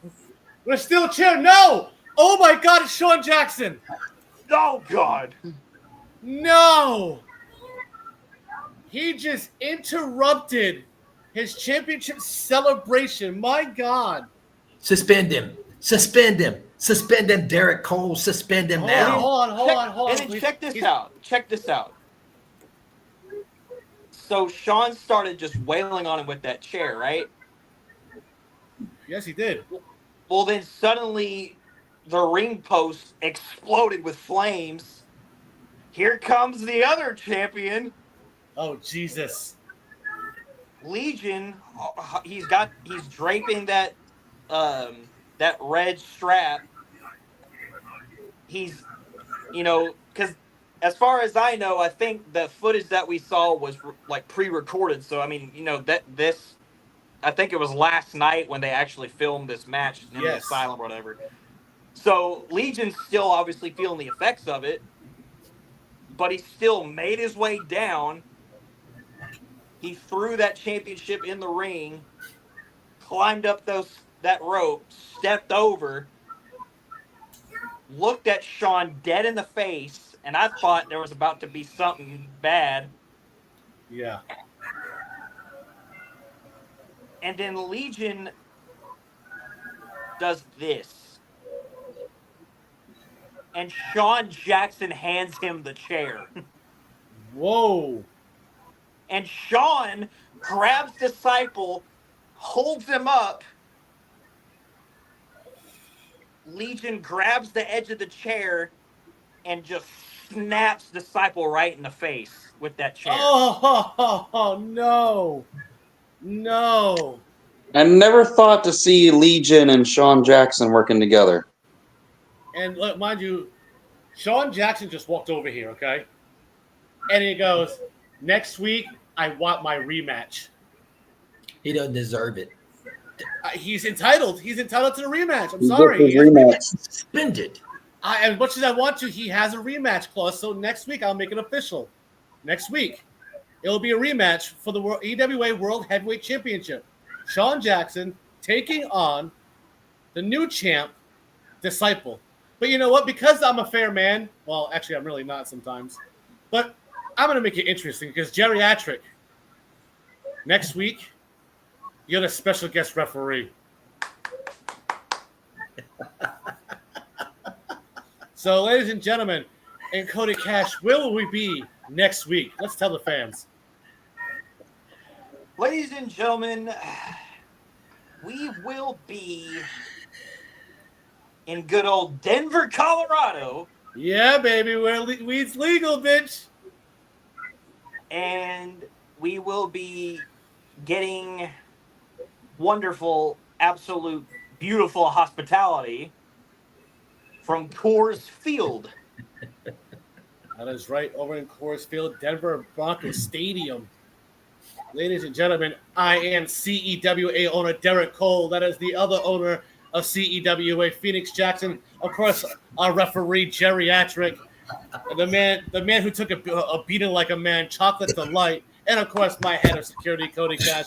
we're still cheering. No! Oh my God! It's Sean Jackson. Oh God! No! He just interrupted his championship celebration. My God! Suspend him. Suspend him. Suspend him, Derek Cole. Suspend him now. Hold on. And then check this out. Check this out. So Sean started just wailing on him with that chair, right? Yes, he did. Well, then suddenly the ring post exploded with flames. Here comes the other champion. Oh, Jesus. Legion, he's draping that red strap. He's, because as far as I know, I think the footage that we saw was like pre-recorded. So I mean, I think it was last night when they actually filmed this match in the asylum or whatever. So Legion's still obviously feeling the effects of it, but he still made his way down. He threw that championship in the ring, climbed up that rope, stepped over, looked at Sean dead in the face, and I thought there was about to be something bad. Yeah. And then Legion does this. And Sean Jackson hands him the chair. Whoa. And Sean grabs Disciple, holds him up. Legion grabs the edge of the chair and just snaps Disciple right in the face with that chair. Oh, no. No. I never thought to see Legion and Sean Jackson working together. And mind you, Sean Jackson just walked over here, okay? And he goes, next week, I want my rematch. He doesn't deserve it. He's entitled. He's entitled to the rematch. I'm sorry. Suspended. As much as I want to, he has a rematch clause. So next week, I'll make it official. Next week, it'll be a rematch for the EWA World Heavyweight Championship. Sean Jackson taking on the new champ, Disciple. But you know what? Because I'm a fair man, well, actually, I'm really not sometimes, but I'm going to make it interesting because Geriatric, next week, you're the special guest referee. So, ladies and gentlemen, in Cody Cash, where will we be next week? Let's tell the fans. Ladies and gentlemen, we will be in good old Denver, Colorado. Yeah, baby, weed's legal, bitch. And we will be getting wonderful, absolute, beautiful hospitality from Coors Field. That is right, over in Coors Field, Denver Broncos Stadium. Ladies and gentlemen, I am CEWA owner Derek Cole. That is the other owner of CEWA, Phoenix Jackson. Of course, our referee, Geriatric. The man who took a beating like a man, Chocolate Delight. And, of course, my head of security, Cody Cash.